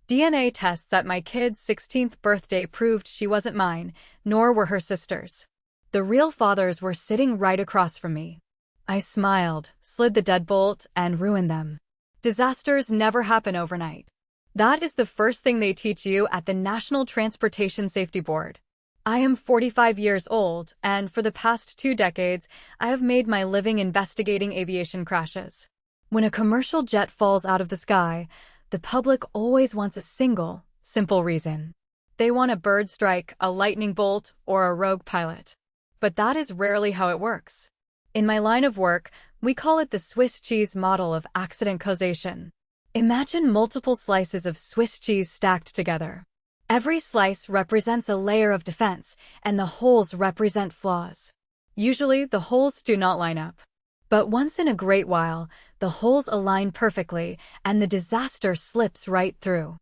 DNA tests at my kid's 16th birthday proved she wasn't mine, nor were her sisters. The real fathers were sitting right across from me. I smiled, slid the deadbolt, and ruined them. Disasters never happen overnight. That is the first thing they teach you at the National Transportation Safety Board. I am 45 years old, and for the past 2 decades, I have made my living investigating aviation crashes. When a commercial jet falls out of the sky, the public always wants a single, simple reason. They want a bird strike, a lightning bolt, or a rogue pilot. But that is rarely how it works. In my line of work, we call it the Swiss cheese model of accident causation. Imagine multiple slices of Swiss cheese stacked together. Every slice represents a layer of defense, and the holes represent flaws. Usually, the holes do not line up. But once in a great while, the holes align perfectly, and the disaster slips right through.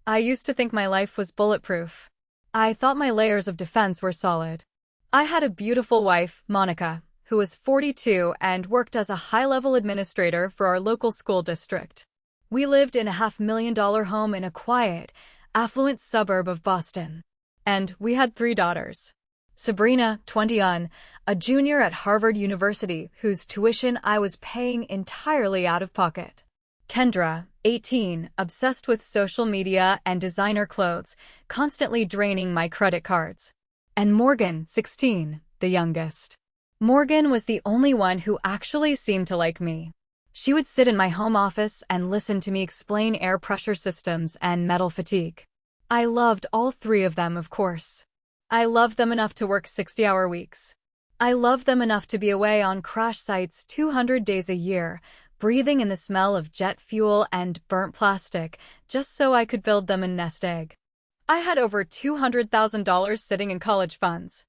I used to think my life was bulletproof. I thought my layers of defense were solid. I had a beautiful wife, Monica, who was 42 and worked as a high-level administrator for our local school district. We lived in a $500,000 home in a quiet, affluent suburb of Boston. And we had 3 daughters. Sabrina, 21, a junior at Harvard University whose tuition I was paying entirely out of pocket. Kendra, 18, obsessed with social media and designer clothes, constantly draining my credit cards. And Morgan, 16, the youngest. Morgan was the only one who actually seemed to like me. She would sit in my home office and listen to me explain air pressure systems and metal fatigue. I loved all 3 of them, of course. I loved them enough to work 60-hour weeks. I loved them enough to be away on crash sites 200 days a year, breathing in the smell of jet fuel and burnt plastic, just so I could build them a nest egg. I had over $200,000 sitting in college funds.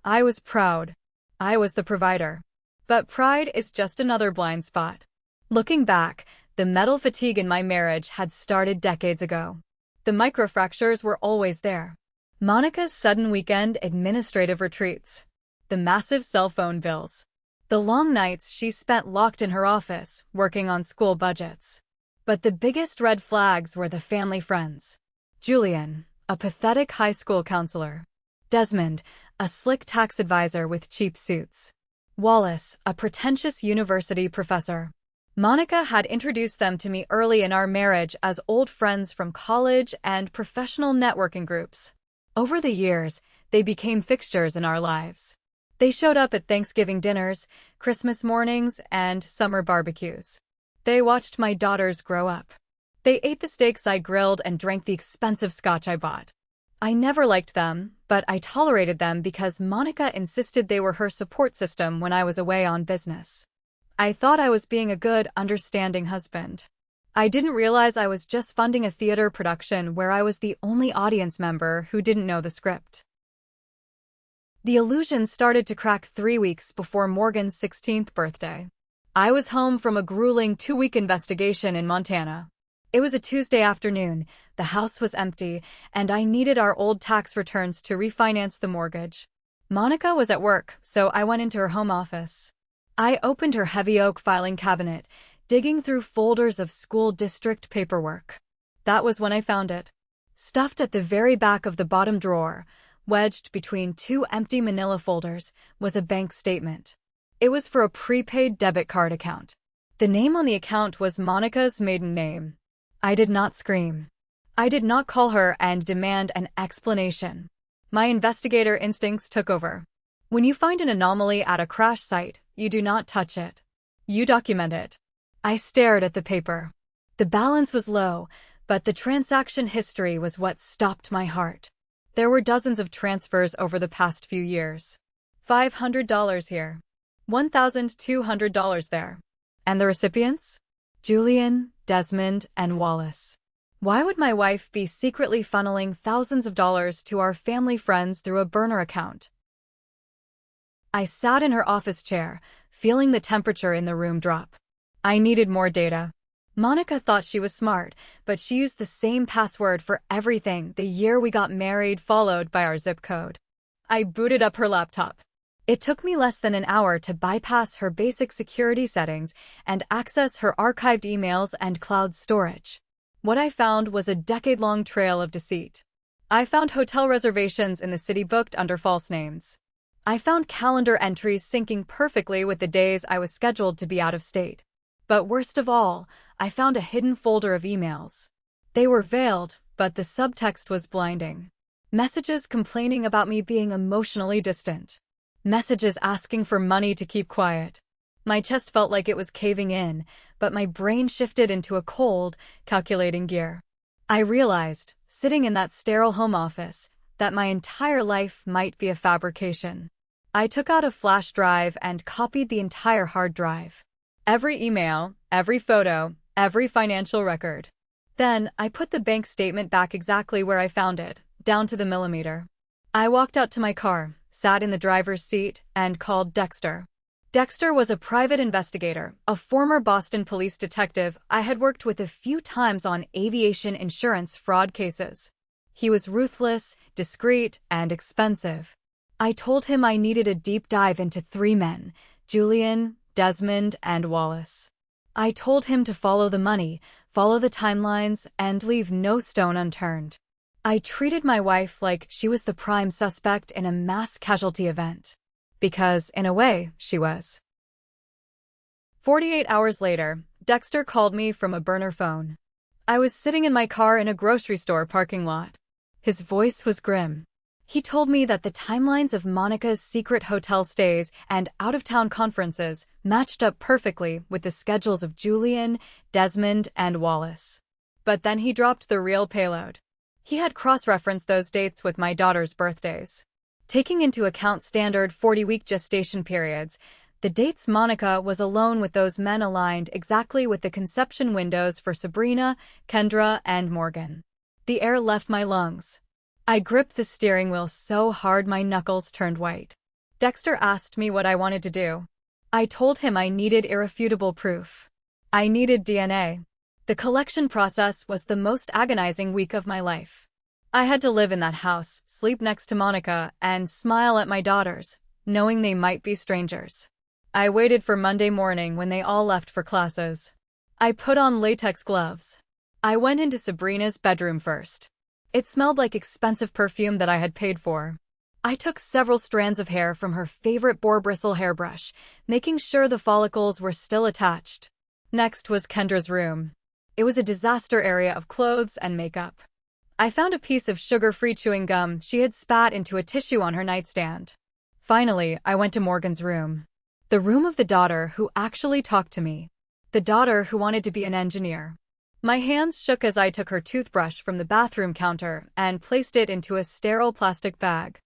I was proud. I was the provider. But pride is just another blind spot. Looking back, the metal fatigue in my marriage had started decades ago. The microfractures were always there. Monica's sudden weekend administrative retreats. The massive cell phone bills. The long nights she spent locked in her office, working on school budgets. But the biggest red flags were the family friends. Julian, a pathetic high school counselor. Desmond, a slick tax advisor with cheap suits. Wallace, a pretentious university professor. Monica had introduced them to me early in our marriage as old friends from college and professional networking groups. Over the years, they became fixtures in our lives. They showed up at Thanksgiving dinners, Christmas mornings, and summer barbecues. They watched my daughters grow up. They ate the steaks I grilled and drank the expensive scotch I bought. I never liked them, but I tolerated them because Monica insisted they were her support system when I was away on business. I thought I was being a good, understanding husband. I didn't realize I was just funding a theater production where I was the only audience member who didn't know the script. The illusion started to crack 3 weeks before Morgan's 16th birthday. I was home from a grueling 2-week investigation in Montana. It was a Tuesday afternoon, the house was empty, and I needed our old tax returns to refinance the mortgage. Monica was at work, so I went into her home office. I opened her heavy oak filing cabinet, digging through folders of school district paperwork. That was when I found it. Stuffed at the very back of the bottom drawer, wedged between 2 empty manila folders, was a bank statement. It was for a prepaid debit card account. The name on the account was Monica's maiden name. I did not scream. I did not call her and demand an explanation. My investigator instincts took over. When you find an anomaly at a crash site, you do not touch it. You document it. I stared at the paper. The balance was low, but the transaction history was what stopped my heart. There were dozens of transfers over the past few years. $500 here. $1,200 there. And the recipients? Julian, Desmond, and Wallace. Why would my wife be secretly funneling thousands of dollars to our family friends through a burner account? I sat in her office chair, feeling the temperature in the room drop. I needed more data. Monica thought she was smart, but she used the same password for everything the year we got married, followed by our zip code. I booted up her laptop. It took me less than an hour to bypass her basic security settings and access her archived emails and cloud storage. What I found was a decade-long trail of deceit. I found hotel reservations in the city booked under false names. I found calendar entries syncing perfectly with the days I was scheduled to be out of state. But worst of all, I found a hidden folder of emails. They were veiled, but the subtext was blinding. Messages complaining about me being emotionally distant. Messages asking for money to keep quiet. My chest felt like it was caving in, but my brain shifted into a cold, calculating gear. I realized, sitting in that sterile home office, that my entire life might be a fabrication. I took out a flash drive and copied the entire hard drive. Every email, every photo, every financial record. Then, I put the bank statement back exactly where I found it, down to the millimeter. I walked out to my car, sat in the driver's seat, and called Dexter. Dexter was a private investigator, a former Boston police detective I had worked with a few times on aviation insurance fraud cases. He was ruthless, discreet, and expensive. I told him I needed a deep dive into 3 men, Julian, Desmond, and Wallace. I told him to follow the money, follow the timelines, and leave no stone unturned. I treated my wife like she was the prime suspect in a mass casualty event. Because, in a way, she was. 48 hours later, Dexter called me from a burner phone. I was sitting in my car in a grocery store parking lot. His voice was grim. He told me that the timelines of Monica's secret hotel stays and out-of-town conferences matched up perfectly with the schedules of Julian, Desmond, and Wallace. But then he dropped the real payload. He had cross-referenced those dates with my daughter's birthdays. Taking into account standard 40-week gestation periods, the dates Monica was alone with those men aligned exactly with the conception windows for Sabrina, Kendra, and Morgan. The air left my lungs. I gripped the steering wheel so hard my knuckles turned white. Dexter asked me what I wanted to do. I told him I needed irrefutable proof. I needed DNA. The collection process was the most agonizing week of my life. I had to live in that house, sleep next to Monica, and smile at my daughters, knowing they might be strangers. I waited for Monday morning when they all left for classes. I put on latex gloves. I went into Sabrina's bedroom first. It smelled like expensive perfume that I had paid for. I took several strands of hair from her favorite boar bristle hairbrush, making sure the follicles were still attached. Next was Kendra's room. It was a disaster area of clothes and makeup. I found a piece of sugar-free chewing gum she had spat into a tissue on her nightstand. Finally, I went to Morgan's room. The room of the daughter who actually talked to me. The daughter who wanted to be an engineer. My hands shook as I took her toothbrush from the bathroom counter and placed it into a sterile plastic bag.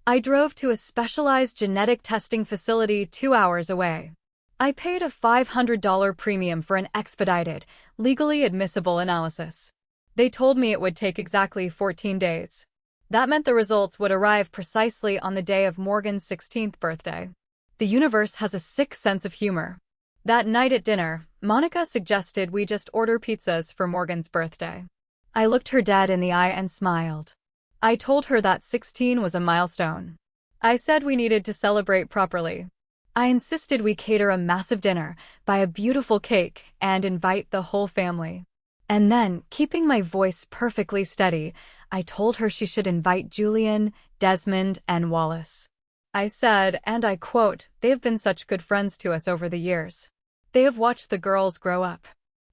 I drove to a specialized genetic testing facility 2 hours away. I paid a $500 premium for an expedited, legally admissible analysis. They told me it would take exactly 14 days. That meant the results would arrive precisely on the day of Morgan's 16th birthday. The universe has a sick sense of humor. That night at dinner, Monica suggested we just order pizzas for Morgan's birthday. I looked her dead in the eye and smiled. I told her that 16 was a milestone. I said we needed to celebrate properly. I insisted we cater a massive dinner, buy a beautiful cake, and invite the whole family. And then, keeping my voice perfectly steady, I told her she should invite Julian, Desmond, and Wallace. I said, and I quote, "They have been such good friends to us over the years. They have watched the girls grow up.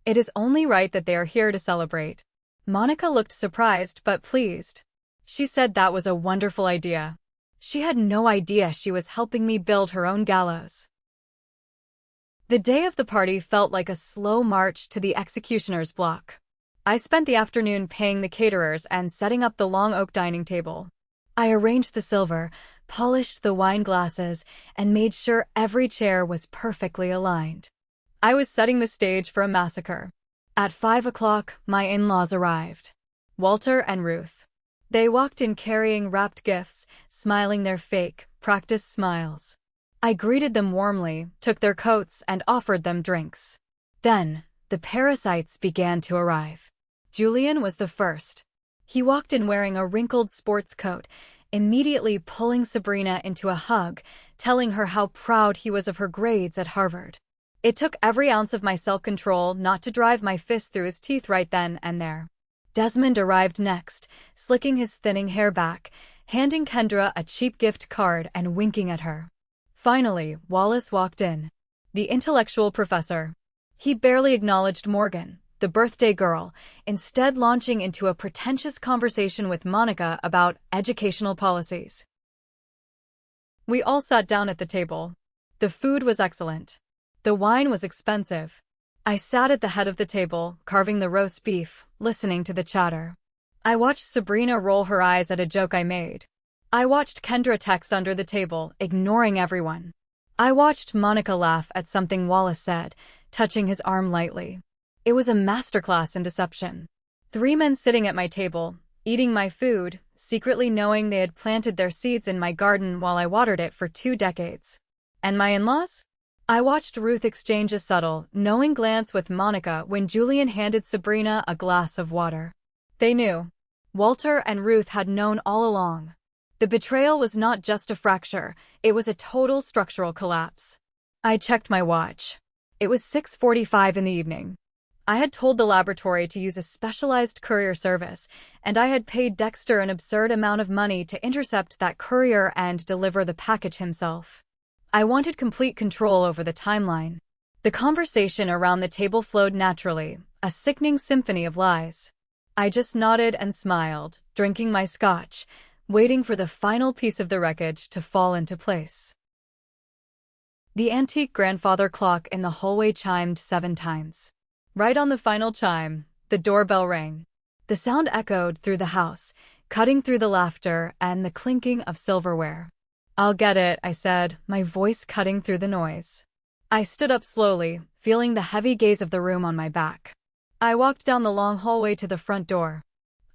It is only right that they are here to celebrate." Monica looked surprised but pleased. She said that was a wonderful idea. She had no idea she was helping me build her own gallows. The day of the party felt like a slow march to the executioner's block. I spent the afternoon paying the caterers and setting up the long oak dining table. I arranged the silver, polished the wine glasses, and made sure every chair was perfectly aligned. I was setting the stage for a massacre. At 5 o'clock, my in-laws arrived. Walter and Ruth. They walked in carrying wrapped gifts, smiling their fake, practiced smiles. I greeted them warmly, took their coats, and offered them drinks. Then, the parasites began to arrive. Julian was the first. He walked in wearing a wrinkled sports coat, immediately pulling Sabrina into a hug, telling her how proud he was of her grades at Harvard. It took every ounce of my self-control not to drive my fist through his teeth right then and there. Desmond arrived next, slicking his thinning hair back, handing Kendra a cheap gift card and winking at her. Finally, Wallace walked in. The intellectual professor. He barely acknowledged Morgan, the birthday girl, instead launching into a pretentious conversation with Monica about educational policies. We all sat down at the table. The food was excellent. The wine was expensive. I sat at the head of the table, carving the roast beef, listening to the chatter. I watched Sabrina roll her eyes at a joke I made. I watched Kendra text under the table, ignoring everyone. I watched Monica laugh at something Wallace said, touching his arm lightly. It was a masterclass in deception. 3 men sitting at my table, eating my food, secretly knowing they had planted their seeds in my garden while I watered it for 2 decades. And my in-laws? I watched Ruth exchange a subtle, knowing glance with Monica when Julian handed Sabrina a glass of water. They knew. Walter and Ruth had known all along. The betrayal was not just a fracture, it was a total structural collapse. I checked my watch. It was 6:45 in the evening. I had told the laboratory to use a specialized courier service, and I had paid Dexter an absurd amount of money to intercept that courier and deliver the package himself. I wanted complete control over the timeline. The conversation around the table flowed naturally, a sickening symphony of lies. I just nodded and smiled, drinking my scotch, waiting for the final piece of the wreckage to fall into place. The antique grandfather clock in the hallway chimed 7 times. Right on the final chime, the doorbell rang. The sound echoed through the house, cutting through the laughter and the clinking of silverware. "I'll get it," I said, my voice cutting through the noise. I stood up slowly, feeling the heavy gaze of the room on my back. I walked down the long hallway to the front door.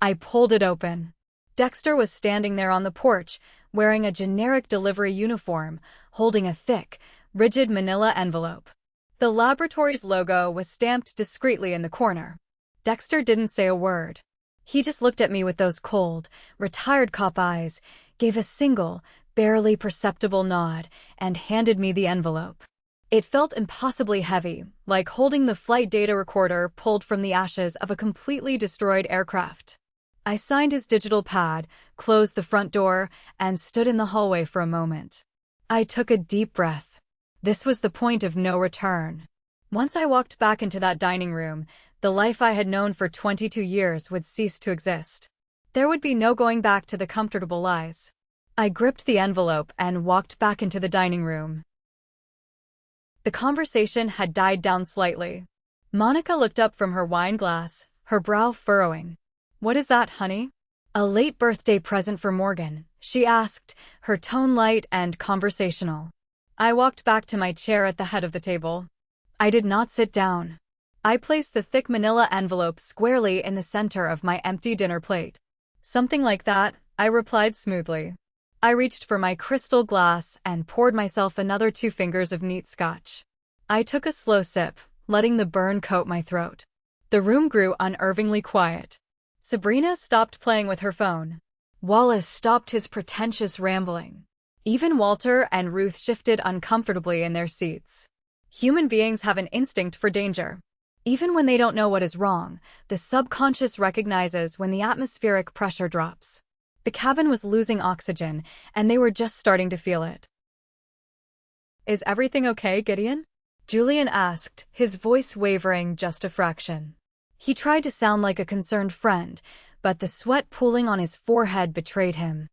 I pulled it open. Dexter was standing there on the porch, wearing a generic delivery uniform, holding a thick, rigid manila envelope. The laboratory's logo was stamped discreetly in the corner. Dexter didn't say a word. He just looked at me with those cold, retired cop eyes, gave a single, barely perceptible nod, and handed me the envelope. It felt impossibly heavy, like holding the flight data recorder pulled from the ashes of a completely destroyed aircraft. I signed his digital pad, closed the front door, and stood in the hallway for a moment. I took a deep breath. This was the point of no return. Once I walked back into that dining room, the life I had known for 22 years would cease to exist. There would be no going back to the comfortable lies. I gripped the envelope and walked back into the dining room. The conversation had died down slightly. Monica looked up from her wine glass, her brow furrowing. "What is that, honey?" "A late birthday present for Morgan," she asked, her tone light and conversational. I walked back to my chair at the head of the table. I did not sit down. I placed the thick manila envelope squarely in the center of my empty dinner plate. "Something like that," I replied smoothly. I reached for my crystal glass and poured myself another 2 fingers of neat scotch. I took a slow sip, letting the burn coat my throat. The room grew unnervingly quiet. Sabrina stopped playing with her phone. Wallace stopped his pretentious rambling. Even Walter and Ruth shifted uncomfortably in their seats. Human beings have an instinct for danger. Even when they don't know what is wrong, the subconscious recognizes when the atmospheric pressure drops. The cabin was losing oxygen, and they were just starting to feel it. "Is everything okay, Gideon?" Julian asked, his voice wavering just a fraction. He tried to sound like a concerned friend, but the sweat pooling on his forehead betrayed him.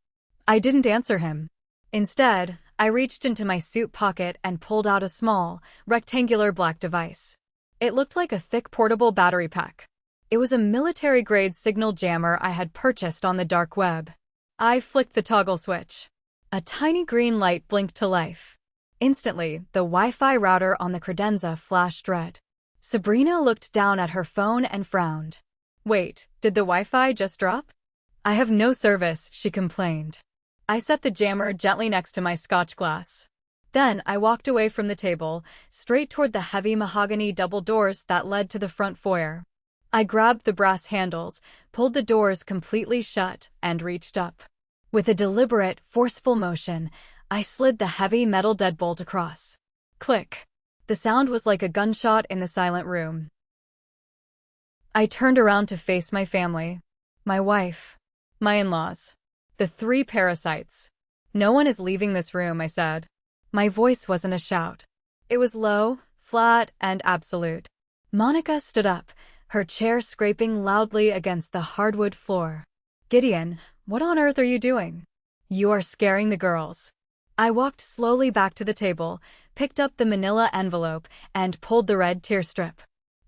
I didn't answer him. Instead, I reached into my suit pocket and pulled out a small, rectangular black device. It looked like a thick portable battery pack. It was a military-grade signal jammer I had purchased on the dark web. I flicked the toggle switch. A tiny green light blinked to life. Instantly, the Wi-Fi router on the credenza flashed red. Sabrina looked down at her phone and frowned. "Wait, did the Wi-Fi just drop?" "I have no service," she complained. I set the jammer gently next to my scotch glass. Then I walked away from the table, straight toward the heavy mahogany double doors that led to the front foyer. I grabbed the brass handles, pulled the doors completely shut, and reached up. With a deliberate, forceful motion, I slid the heavy metal deadbolt across. Click. The sound was like a gunshot in the silent room. I turned around to face my family. My wife. My in-laws. The 3 parasites. "No one is leaving this room," I said. My voice wasn't a shout. It was low, flat, and absolute. Monica stood up, her chair scraping loudly against the hardwood floor. "Gideon, what on earth are you doing? You are scaring the girls." I walked slowly back to the table, picked up the manila envelope, and pulled the red tear strip.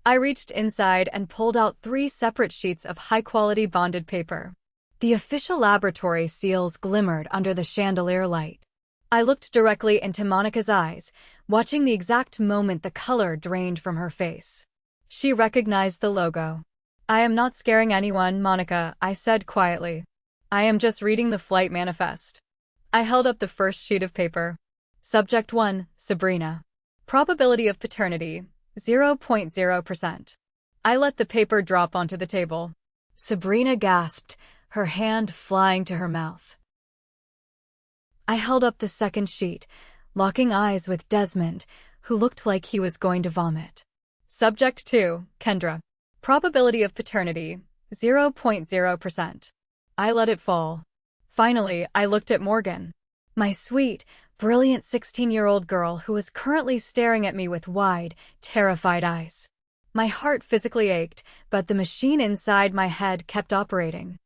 I reached inside and pulled out 3 separate sheets of high-quality bonded paper. The official laboratory seals glimmered under the chandelier light. I looked directly into Monica's eyes, watching the exact moment the color drained from her face. She recognized the logo. "I am not scaring anyone, Monica," I said quietly. "I am just reading the flight manifest." I held up the first sheet of paper. Subject 1, Sabrina. Probability of paternity, 0.0%. I let the paper drop onto the table. Sabrina gasped, her hand flying to her mouth. I held up the second sheet, locking eyes with Desmond, who looked like he was going to vomit. Subject 2, Kendra. Probability of paternity, 0.0%. I let it fall. Finally, I looked at Morgan. My sweet, brilliant 16-year-old girl who was currently staring at me with wide, terrified eyes. My heart physically ached, but the machine inside my head kept operating.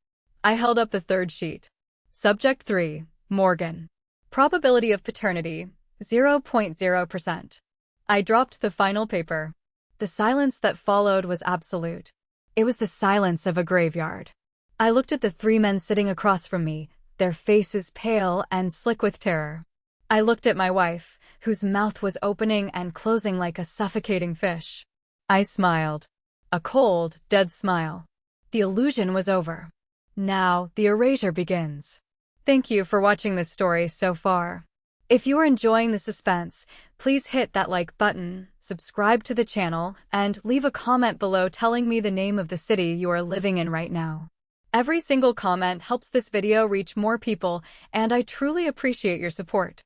I held up the third sheet. Subject 3, Morgan. Probability of paternity, 0.0%. I dropped the final paper. The silence that followed was absolute. It was the silence of a graveyard. I looked at the 3 men sitting across from me, their faces pale and slick with terror. I looked at my wife, whose mouth was opening and closing like a suffocating fish. I smiled. A cold, dead smile. The illusion was over. Now, the erasure begins. Thank you for watching this story so far. If you are enjoying the suspense, please hit that like button, subscribe to the channel, and leave a comment below telling me the name of the city you are living in right now. Every single comment helps this video reach more people, and I truly appreciate your support.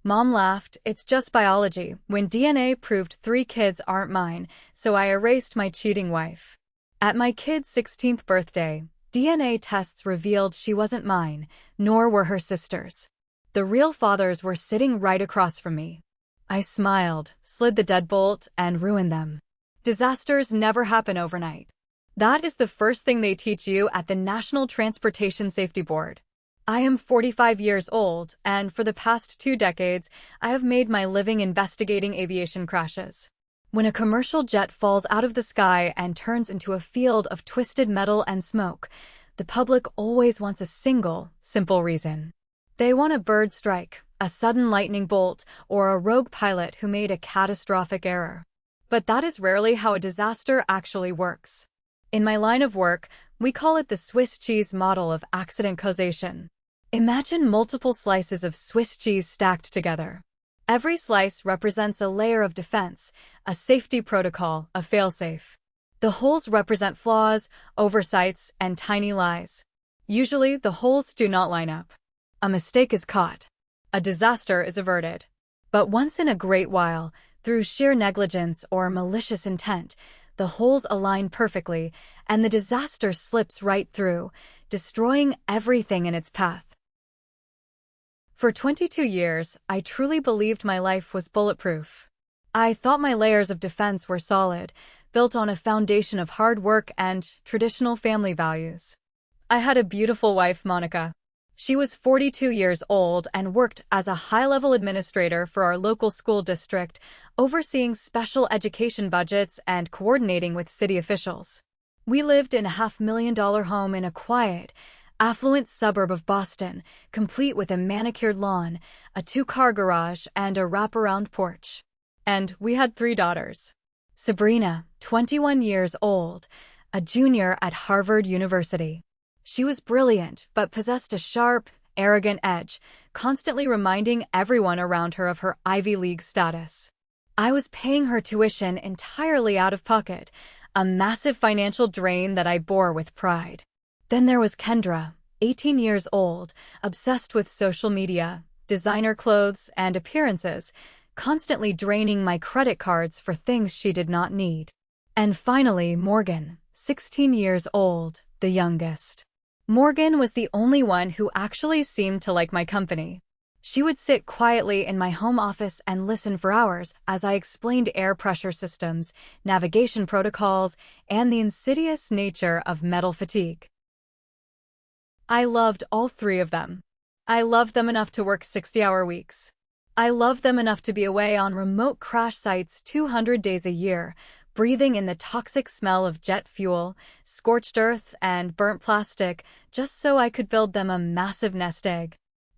Mom laughed, "It's just biology. When DNA proved 3 kids aren't mine, so I erased my cheating wife." At my kid's 16th birthday, DNA tests revealed she wasn't mine, nor were her sisters. The real fathers were sitting right across from me. I smiled, slid the deadbolt, and ruined them. Disasters never happen overnight. That is the first thing they teach you at the National Transportation Safety Board. I am 45 years old, and for the past 2 decades, I have made my living investigating aviation crashes. When a commercial jet falls out of the sky and turns into a field of twisted metal and smoke, the public always wants a single, simple reason. They want a bird strike, a sudden lightning bolt, or a rogue pilot who made a catastrophic error. But that is rarely how a disaster actually works. In my line of work, we call it the Swiss cheese model of accident causation. Imagine multiple slices of Swiss cheese stacked together. Every slice represents a layer of defense, a safety protocol, a failsafe. The holes represent flaws, oversights, and tiny lies. Usually, the holes do not line up. A mistake is caught. A disaster is averted. But once in a great while, through sheer negligence or malicious intent, the holes align perfectly, and the disaster slips right through, destroying everything in its path. For 22 years, I truly believed my life was bulletproof. I thought my layers of defense were solid, built on a foundation of hard work and traditional family values. I had a beautiful wife, Monica. She was 42 years old and worked as a high-level administrator for our local school district, overseeing special education budgets and coordinating with city officials. We lived in a $500,000 home in a quiet, affluent suburb of Boston, complete with a manicured lawn, a 2-car garage, and a wraparound porch. And we had 3 daughters. Sabrina, 21 years old, a junior at Harvard University. She was brilliant, but possessed a sharp, arrogant edge, constantly reminding everyone around her of her Ivy League status. I was paying her tuition entirely out of pocket, a massive financial drain that I bore with pride. Then there was Kendra, 18 years old, obsessed with social media, designer clothes, and appearances, constantly draining my credit cards for things she did not need. And finally, Morgan, 16 years old, the youngest. Morgan was the only one who actually seemed to like my company. She would sit quietly in my home office and listen for hours as I explained air pressure systems, navigation protocols, and the insidious nature of metal fatigue. I loved all three of them. I loved them enough to work 60-hour weeks. I loved them enough to be away on remote crash sites 200 days a year, breathing in the toxic smell of jet fuel, scorched earth, and burnt plastic, just so I could build them a massive nest egg.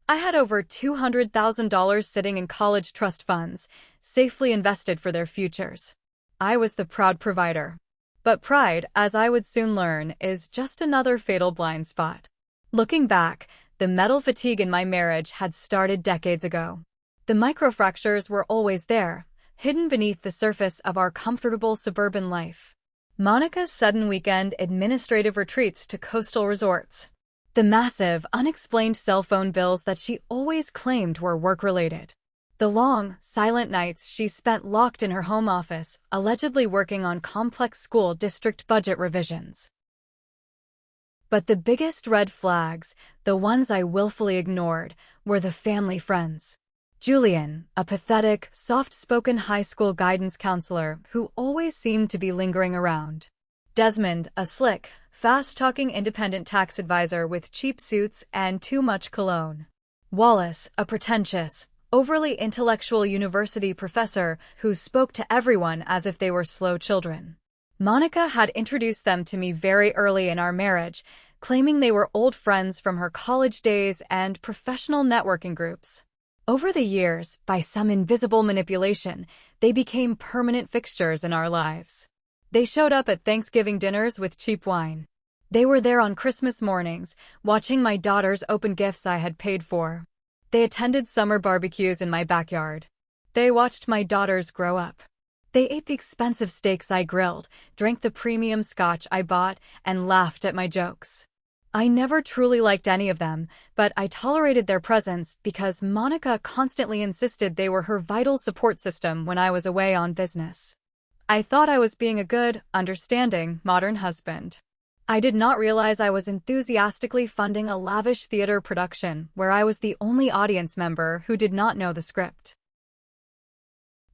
I had over $200,000 sitting in college trust funds, safely invested for their futures. I was the proud provider. But pride, as I would soon learn, is just another fatal blind spot. Looking back, the metal fatigue in my marriage had started decades ago. The microfractures were always there, hidden beneath the surface of our comfortable suburban life. Monica's sudden weekend administrative retreats to coastal resorts. The massive, unexplained cell phone bills that she always claimed were work-related. The long, silent nights she spent locked in her home office, allegedly working on complex school district budget revisions. But the biggest red flags, the ones I willfully ignored, were the family friends. Julian, a pathetic, soft-spoken high school guidance counselor who always seemed to be lingering around. Desmond, a slick, fast-talking independent tax advisor with cheap suits and too much cologne. Wallace, a pretentious, overly intellectual university professor who spoke to everyone as if they were slow children. Monica had introduced them to me very early in our marriage, claiming they were old friends from her college days and professional networking groups. Over the years, by some invisible manipulation, they became permanent fixtures in our lives. They showed up at Thanksgiving dinners with cheap wine. They were there on Christmas mornings, watching my daughters open gifts I had paid for. They attended summer barbecues in my backyard. They watched my daughters grow up. They ate the expensive steaks I grilled, drank the premium scotch I bought, and laughed at my jokes. I never truly liked any of them, but I tolerated their presence because Monica constantly insisted they were her vital support system when I was away on business. I thought I was being a good, understanding, modern husband. I did not realize I was enthusiastically funding a lavish theater production where I was the only audience member who did not know the script.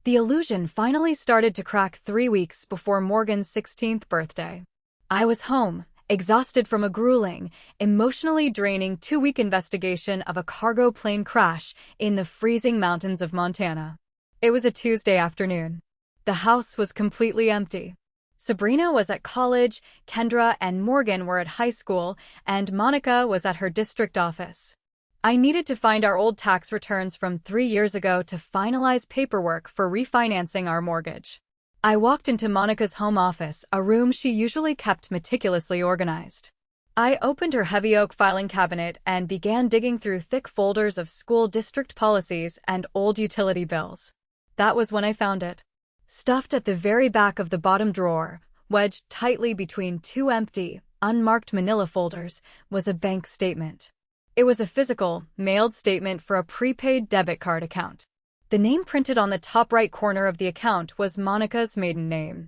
The illusion finally started to crack 3 weeks before Morgan's 16th birthday. I was home, exhausted from a grueling, emotionally draining 2-week investigation of a cargo plane crash in the freezing mountains of Montana. It was a Tuesday afternoon. The house was completely empty. Sabrina was at college, Kendra and Morgan were at high school, and Monica was at her district office. I needed to find our old tax returns from 3 years ago to finalize paperwork for refinancing our mortgage. I walked into Monica's home office, a room she usually kept meticulously organized. I opened her heavy oak filing cabinet and began digging through thick folders of school district policies and old utility bills. That was when I found it. Stuffed at the very back of the bottom drawer, wedged tightly between 2 empty, unmarked manila folders, was a bank statement. It was a physical, mailed statement for a prepaid debit card account. The name printed on the top right corner of the account was Monica's maiden name.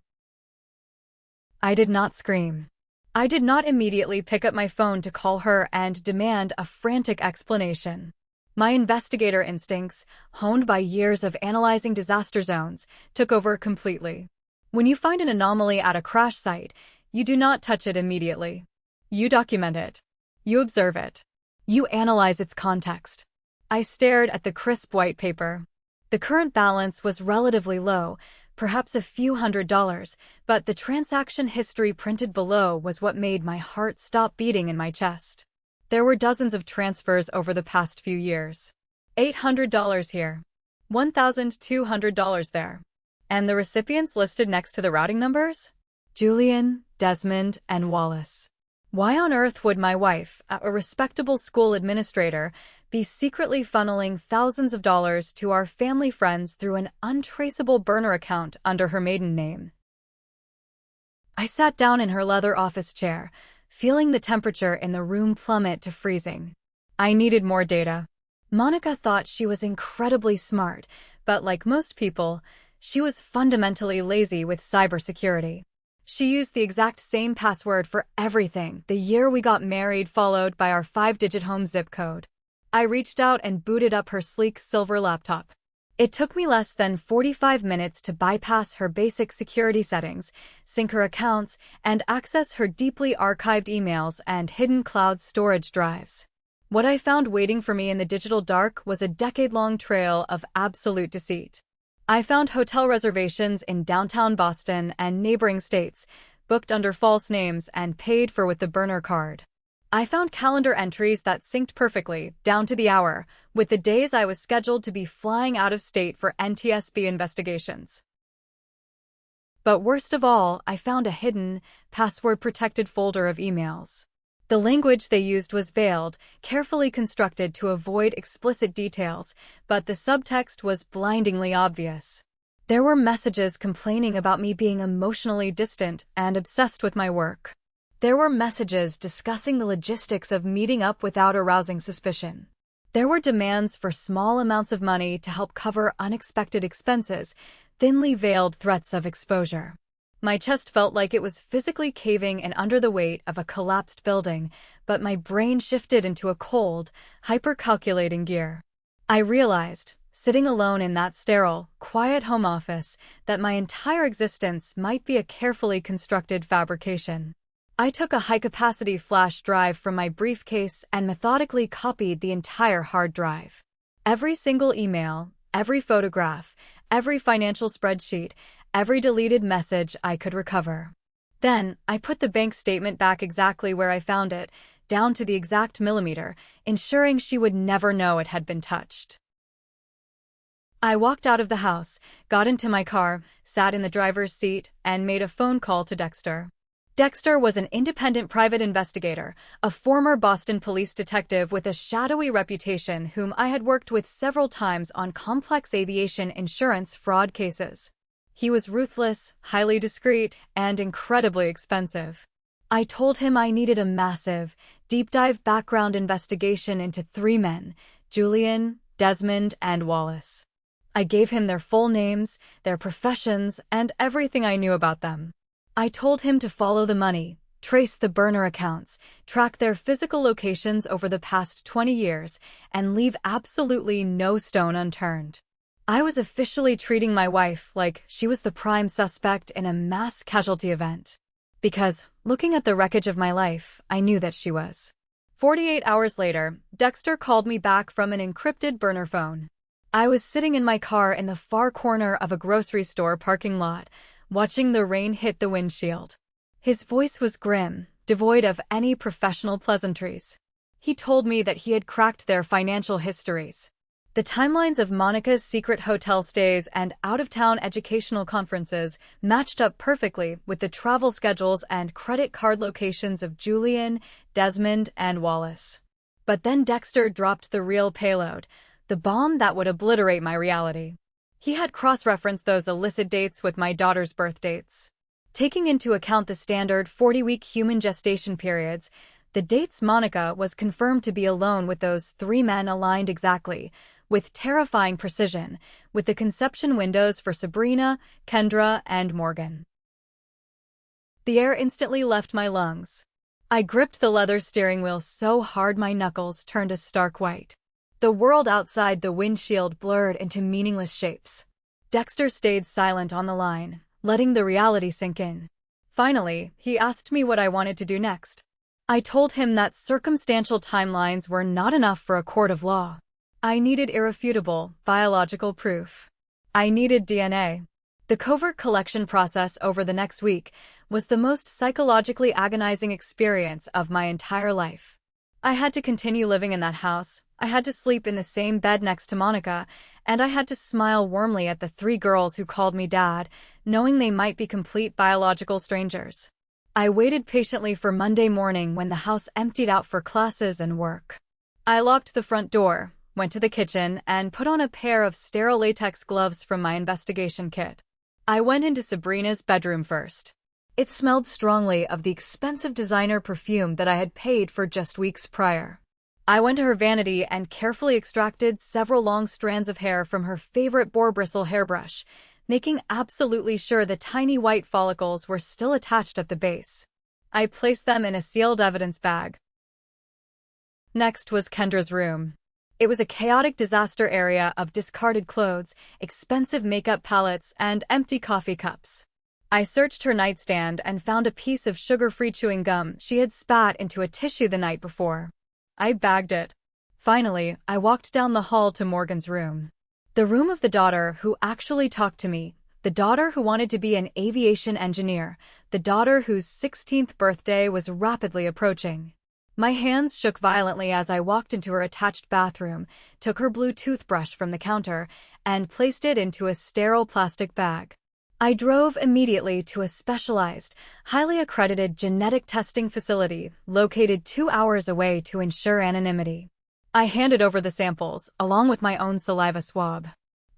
I did not scream. I did not immediately pick up my phone to call her and demand a frantic explanation. My investigator instincts, honed by years of analyzing disaster zones, took over completely. When you find an anomaly at a crash site, you do not touch it immediately. You document it. You observe it. You analyze its context. I stared at the crisp white paper. The current balance was relatively low, perhaps a few $100s, but the transaction history printed below was what made my heart stop beating in my chest. There were dozens of transfers over the past few years. $800 here. $1,200 there. And the recipients listed next to the routing numbers? Julian, Desmond, and Wallace. Why on earth would my wife, a respectable school administrator, be secretly funneling thousands of dollars to our family friends through an untraceable burner account under her maiden name? I sat down in her leather office chair, feeling the temperature in the room plummet to freezing. I needed more data. Monica thought she was incredibly smart, but like most people, she was fundamentally lazy with cybersecurity. She used the exact same password for everything, the year we got married followed by our 5-digit home zip code. I reached out and booted up her sleek silver laptop. It took me less than 45 minutes to bypass her basic security settings, sync her accounts, and access her deeply archived emails and hidden cloud storage drives. What I found waiting for me in the digital dark was a decade-long trail of absolute deceit. I found hotel reservations in downtown Boston and neighboring states, booked under false names and paid for with the burner card. I found calendar entries that synced perfectly, down to the hour, with the days I was scheduled to be flying out of state for NTSB investigations. But worst of all, I found a hidden, password-protected folder of emails. The language they used was veiled, carefully constructed to avoid explicit details, but the subtext was blindingly obvious. There were messages complaining about me being emotionally distant and obsessed with my work. There were messages discussing the logistics of meeting up without arousing suspicion. There were demands for small amounts of money to help cover unexpected expenses, thinly veiled threats of exposure. My chest felt like it was physically caving in under the weight of a collapsed building, but my brain shifted into a cold, hyper-calculating gear. I realized, sitting alone in that sterile, quiet home office, that my entire existence might be a carefully constructed fabrication. I took a high-capacity flash drive from my briefcase and methodically copied the entire hard drive. Every single email, every photograph, every financial spreadsheet, every deleted message I could recover. Then, I put the bank statement back exactly where I found it, down to the exact millimeter, ensuring she would never know it had been touched. I walked out of the house, got into my car, sat in the driver's seat, and made a phone call to Dexter. Dexter was an independent private investigator, a former Boston police detective with a shadowy reputation whom I had worked with several times on complex aviation insurance fraud cases. He was ruthless, highly discreet, and incredibly expensive. I told him I needed a massive, deep-dive background investigation into 3 men, Julian, Desmond, and Wallace. I gave him their full names, their professions, and everything I knew about them. I told him to follow the money, trace the burner accounts, track their physical locations over the past 20 years, and leave absolutely no stone unturned. I was officially treating my wife like she was the prime suspect in a mass casualty event. Because, looking at the wreckage of my life, I knew that she was. 48 hours later, Dexter called me back from an encrypted burner phone. I was sitting in my car in the far corner of a grocery store parking lot, watching the rain hit the windshield. His voice was grim, devoid of any professional pleasantries. He told me that he had cracked their financial histories. The timelines of Monica's secret hotel stays and out-of-town educational conferences matched up perfectly with the travel schedules and credit card locations of Julian, Desmond, and Wallace. But then Dexter dropped the real payload, the bomb that would obliterate my reality. He had cross-referenced those illicit dates with my daughter's birth dates. Taking into account the standard 40-week human gestation periods, the dates Monica was confirmed to be alone with those 3 men aligned exactly, with terrifying precision, with the conception windows for Sabrina, Kendra, and Morgan. The air instantly left my lungs. I gripped the leather steering wheel so hard my knuckles turned a stark white. The world outside the windshield blurred into meaningless shapes. Dexter stayed silent on the line, letting the reality sink in. Finally, he asked me what I wanted to do next. I told him that circumstantial timelines were not enough for a court of law. I needed irrefutable, biological proof. I needed DNA. The covert collection process over the next week was the most psychologically agonizing experience of my entire life. I had to continue living in that house, I had to sleep in the same bed next to Monica, and I had to smile warmly at the 3 girls who called me dad, knowing they might be complete biological strangers. I waited patiently for Monday morning when the house emptied out for classes and work. I locked the front door, went to the kitchen, and put on a pair of sterile latex gloves from my investigation kit. I went into Sabrina's bedroom first. It smelled strongly of the expensive designer perfume that I had paid for just weeks prior. I went to her vanity and carefully extracted several long strands of hair from her favorite boar bristle hairbrush, making absolutely sure the tiny white follicles were still attached at the base. I placed them in a sealed evidence bag. Next was Kendra's room. It was a chaotic disaster area of discarded clothes, expensive makeup palettes, and empty coffee cups. I searched her nightstand and found a piece of sugar-free chewing gum she had spat into a tissue the night before. I bagged it. Finally, I walked down the hall to Morgan's room. The room of the daughter who actually talked to me, the daughter who wanted to be an aviation engineer, the daughter whose 16th birthday was rapidly approaching. My hands shook violently as I walked into her attached bathroom, took her blue toothbrush from the counter, and placed it into a sterile plastic bag. I drove immediately to a specialized, highly accredited genetic testing facility located 2 hours away to ensure anonymity. I handed over the samples, along with my own saliva swab.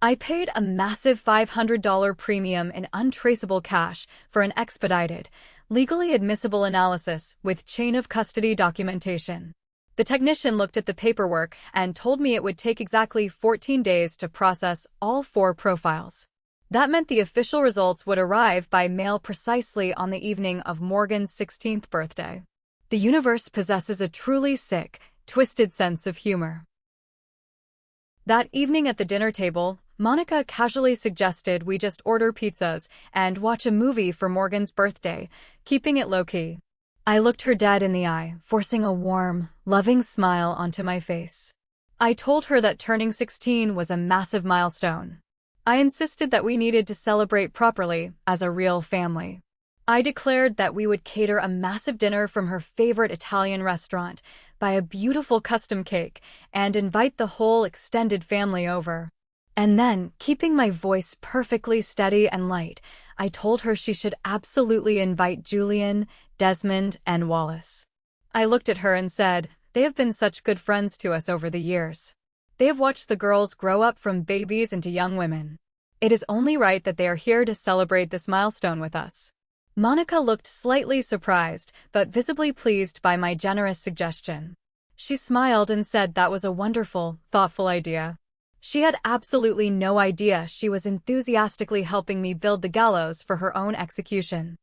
I paid a massive $500 premium in untraceable cash for an expedited, legally admissible analysis with chain-of-custody documentation. The technician looked at the paperwork and told me it would take exactly 14 days to process all 4 profiles. That meant the official results would arrive by mail precisely on the evening of Morgan's 16th birthday. The universe possesses a truly sick, twisted sense of humor. That evening at the dinner table, Monica casually suggested we just order pizzas and watch a movie for Morgan's birthday, keeping it low-key. I looked her dead in the eye, forcing a warm, loving smile onto my face. I told her that turning 16 was a massive milestone. I insisted that we needed to celebrate properly, as a real family. I declared that we would cater a massive dinner from her favorite Italian restaurant, buy a beautiful custom cake, and invite the whole extended family over. And then, keeping my voice perfectly steady and light, I told her she should absolutely invite Julian, Desmond, and Wallace. I looked at her and said, "They have been such good friends to us over the years. They have watched the girls grow up from babies into young women. It is only right that they are here to celebrate this milestone with us." Monica looked slightly surprised, but visibly pleased by my generous suggestion. She smiled and said that was a wonderful, thoughtful idea. She had absolutely no idea she was enthusiastically helping me build the gallows for her own execution.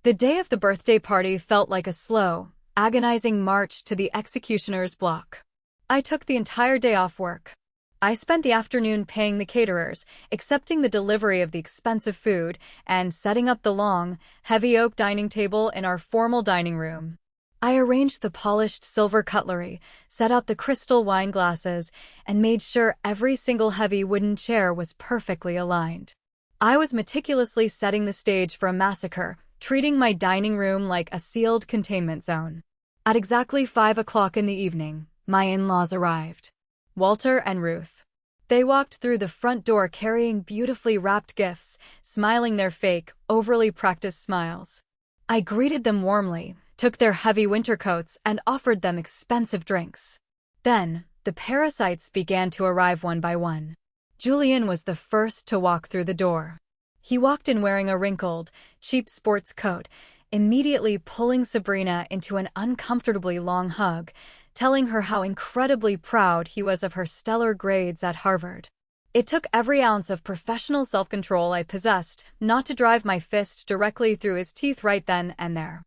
The day of the birthday party felt like a slow, agonizing march to the executioner's block. I took the entire day off work. I spent the afternoon paying the caterers, accepting the delivery of the expensive food, and setting up the long, heavy oak dining table in our formal dining room. I arranged the polished silver cutlery, set out the crystal wine glasses, and made sure every single heavy wooden chair was perfectly aligned. I was meticulously setting the stage for a massacre, treating my dining room like a sealed containment zone. At exactly 5 o'clock in the evening, my in-laws arrived. Walter and Ruth. They walked through the front door carrying beautifully wrapped gifts, smiling their fake, overly practiced smiles. I greeted them warmly, took their heavy winter coats, and offered them expensive drinks. Then, the parasites began to arrive one by one. Julian was the first to walk through the door. He walked in wearing a wrinkled, cheap sports coat, immediately pulling Sabrina into an uncomfortably long hug, telling her how incredibly proud he was of her stellar grades at Harvard. It took every ounce of professional self-control I possessed not to drive my fist directly through his teeth right then and there.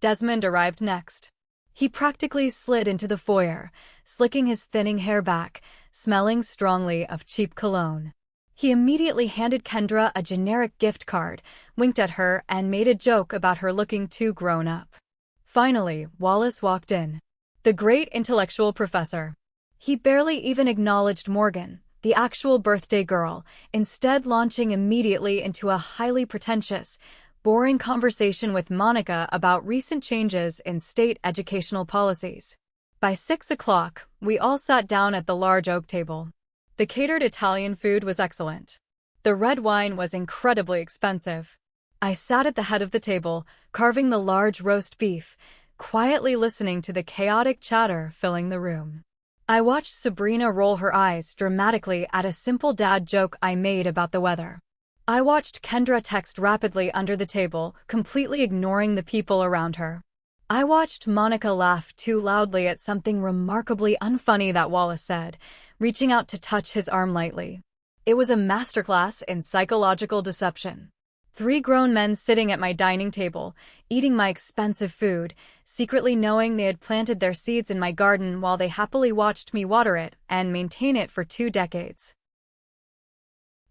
Desmond arrived next. He practically slid into the foyer, slicking his thinning hair back, smelling strongly of cheap cologne. He immediately handed Kendra a generic gift card, winked at her, and made a joke about her looking too grown up. Finally, Wallace walked in. The great intellectual professor. He barely even acknowledged Morgan, the actual birthday girl, instead launching immediately into a highly pretentious, boring conversation with Monica about recent changes in state educational policies. By 6 o'clock, we all sat down at the large oak table. The catered Italian food was excellent. The red wine was incredibly expensive. I sat at the head of the table, carving the large roast beef, quietly listening to the chaotic chatter filling the room. I watched Sabrina roll her eyes dramatically at a simple dad joke I made about the weather. I watched Kendra text rapidly under the table, completely ignoring the people around her. I watched Monica laugh too loudly at something remarkably unfunny that Wallace said, reaching out to touch his arm lightly. It was a masterclass in psychological deception. 3 grown men sitting at my dining table, eating my expensive food, secretly knowing they had planted their seeds in my garden while they happily watched me water it and maintain it for 2 decades.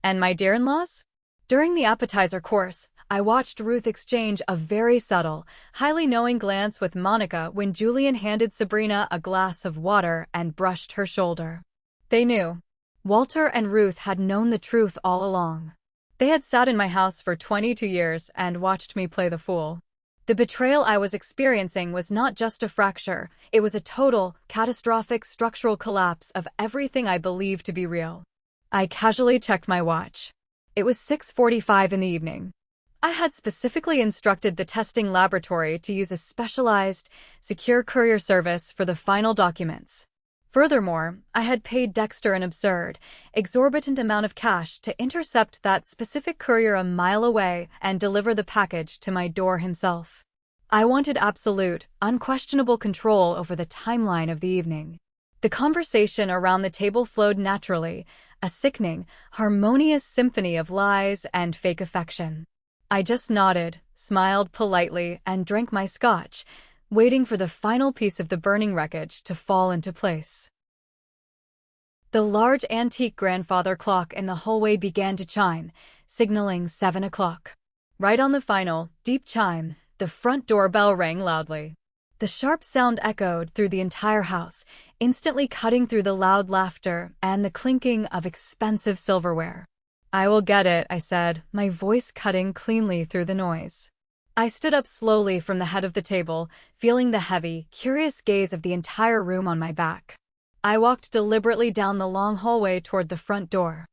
And my dear-in-laws? During the appetizer course, I watched Ruth exchange a very subtle, highly knowing glance with Monica when Julian handed Sabrina a glass of water and brushed her shoulder. They knew. Walter and Ruth had known the truth all along. They had sat in my house for 22 years and watched me play the fool. The betrayal I was experiencing was not just a fracture, it was a total, catastrophic structural collapse of everything I believed to be real. I casually checked my watch. It was 6:45 in the evening. I had specifically instructed the testing laboratory to use a specialized, secure courier service for the final documents. Furthermore, I had paid Dexter an absurd, exorbitant amount of cash to intercept that specific courier a mile away and deliver the package to my door himself. I wanted absolute, unquestionable control over the timeline of the evening. The conversation around the table flowed naturally, a sickening, harmonious symphony of lies and fake affection. I just nodded, smiled politely, and drank my scotch, waiting for the final piece of the burning wreckage to fall into place. The large antique grandfather clock in the hallway began to chime, signaling 7 o'clock. Right on the final, deep chime, the front doorbell rang loudly. The sharp sound echoed through the entire house, instantly cutting through the loud laughter and the clinking of expensive silverware. "I will get it," I said, my voice cutting cleanly through the noise. I stood up slowly from the head of the table, feeling the heavy, curious gaze of the entire room on my back. I walked deliberately down the long hallway toward the front door.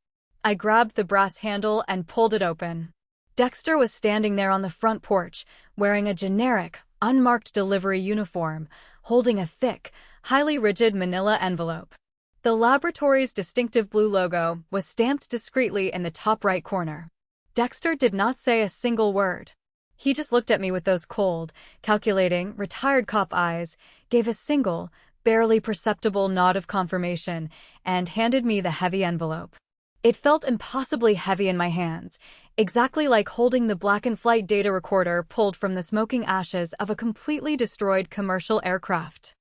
I grabbed the brass handle and pulled it open. Dexter was standing there on the front porch, wearing a generic, unmarked delivery uniform, holding a thick, highly rigid manila envelope. The laboratory's distinctive blue logo was stamped discreetly in the top right corner. Dexter did not say a single word. He just looked at me with those cold, calculating, retired cop eyes, gave a single, barely perceptible nod of confirmation, and handed me the heavy envelope. It felt impossibly heavy in my hands, exactly like holding the blackened flight data recorder pulled from the smoking ashes of a completely destroyed commercial aircraft.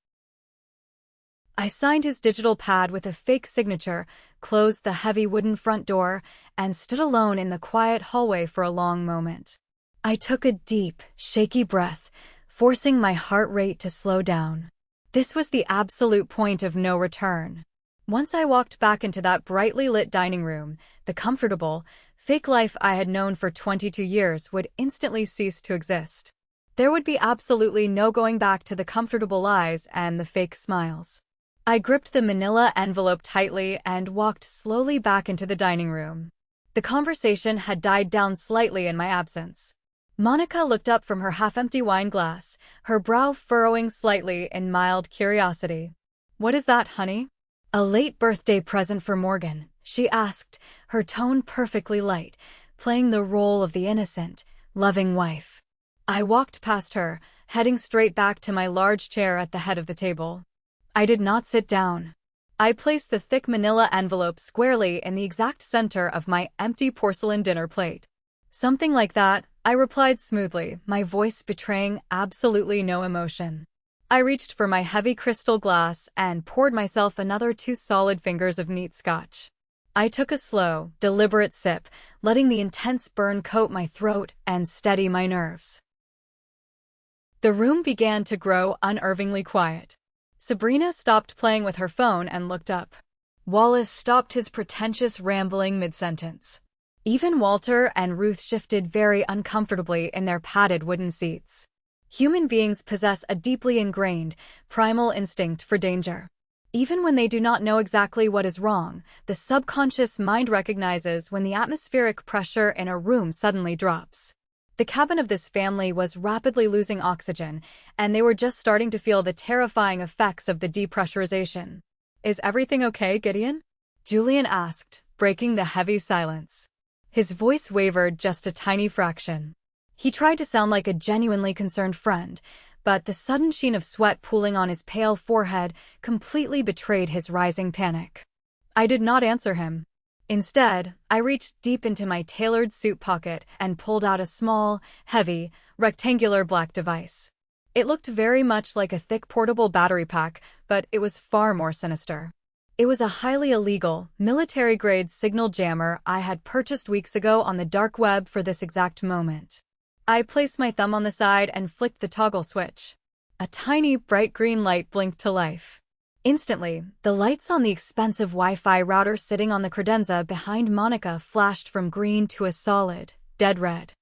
I signed his digital pad with a fake signature, closed the heavy wooden front door, and stood alone in the quiet hallway for a long moment. I took a deep, shaky breath, forcing my heart rate to slow down. This was the absolute point of no return. Once I walked back into that brightly lit dining room, the comfortable, fake life I had known for 22 years would instantly cease to exist. There would be absolutely no going back to the comfortable lies and the fake smiles. I gripped the manila envelope tightly and walked slowly back into the dining room. The conversation had died down slightly in my absence. Monica looked up from her half-empty wine glass, her brow furrowing slightly in mild curiosity. "What is that, honey?" "A late birthday present for Morgan," she asked, her tone perfectly light, playing the role of the innocent, loving wife. I walked past her, heading straight back to my large chair at the head of the table. I did not sit down. I placed the thick manila envelope squarely in the exact center of my empty porcelain dinner plate. "Something like that," I replied smoothly, my voice betraying absolutely no emotion. I reached for my heavy crystal glass and poured myself another 2 solid fingers of neat scotch. I took a slow, deliberate sip, letting the intense burn coat my throat and steady my nerves. The room began to grow unnervingly quiet. Sabrina stopped playing with her phone and looked up. Wallace stopped his pretentious rambling mid-sentence. Even Walter and Ruth shifted very uncomfortably in their padded wooden seats. Human beings possess a deeply ingrained, primal instinct for danger. Even when they do not know exactly what is wrong, the subconscious mind recognizes when the atmospheric pressure in a room suddenly drops. The cabin of this family was rapidly losing oxygen, and they were just starting to feel the terrifying effects of the depressurization. "Is everything okay, Gideon?" Julian asked, breaking the heavy silence. His voice wavered just a tiny fraction. He tried to sound like a genuinely concerned friend, but the sudden sheen of sweat pooling on his pale forehead completely betrayed his rising panic. I did not answer him. Instead, I reached deep into my tailored suit pocket and pulled out a small, heavy, rectangular black device. It looked very much like a thick portable battery pack, but it was far more sinister. It was a highly illegal, military-grade signal jammer I had purchased weeks ago on the dark web for this exact moment. I placed my thumb on the side and flicked the toggle switch. A tiny, bright green light blinked to life. Instantly, the lights on the expensive Wi-Fi router sitting on the credenza behind Monica flashed from green to a solid, dead red.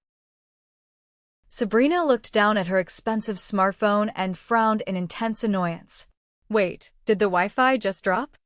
Sabrina looked down at her expensive smartphone and frowned in intense annoyance. Wait, did the Wi-Fi just drop?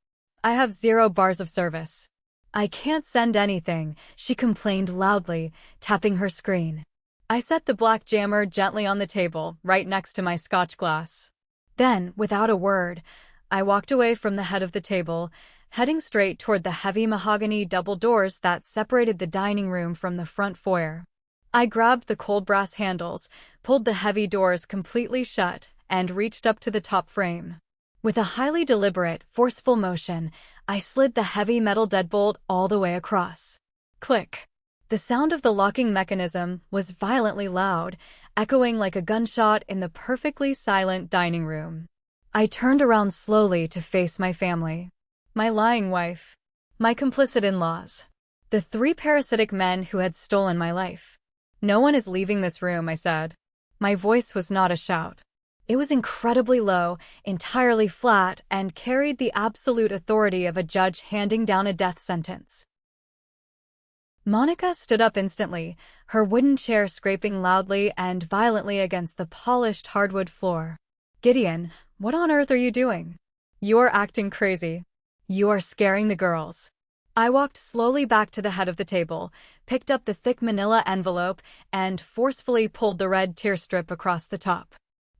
I have 0 bars of service. I can't send anything, she complained loudly, tapping her screen. I set the black jammer gently on the table, right next to my scotch glass. Then, without a word, I walked away from the head of the table, heading straight toward the heavy mahogany double doors that separated the dining room from the front foyer. I grabbed the cold brass handles, pulled the heavy doors completely shut, and reached up to the top frame. With a highly deliberate, forceful motion, I slid the heavy metal deadbolt all the way across. Click. The sound of the locking mechanism was violently loud, echoing like a gunshot in the perfectly silent dining room. I turned around slowly to face my family. My lying wife. My complicit in-laws. The 3 parasitic men who had stolen my life. No one is leaving this room, I said. My voice was not a shout. It was incredibly low, entirely flat, and carried the absolute authority of a judge handing down a death sentence. Monica stood up instantly, her wooden chair scraping loudly and violently against the polished hardwood floor. Gideon, what on earth are you doing? You're acting crazy. You are scaring the girls. I walked slowly back to the head of the table, picked up the thick manila envelope, and forcefully pulled the red tear strip across the top.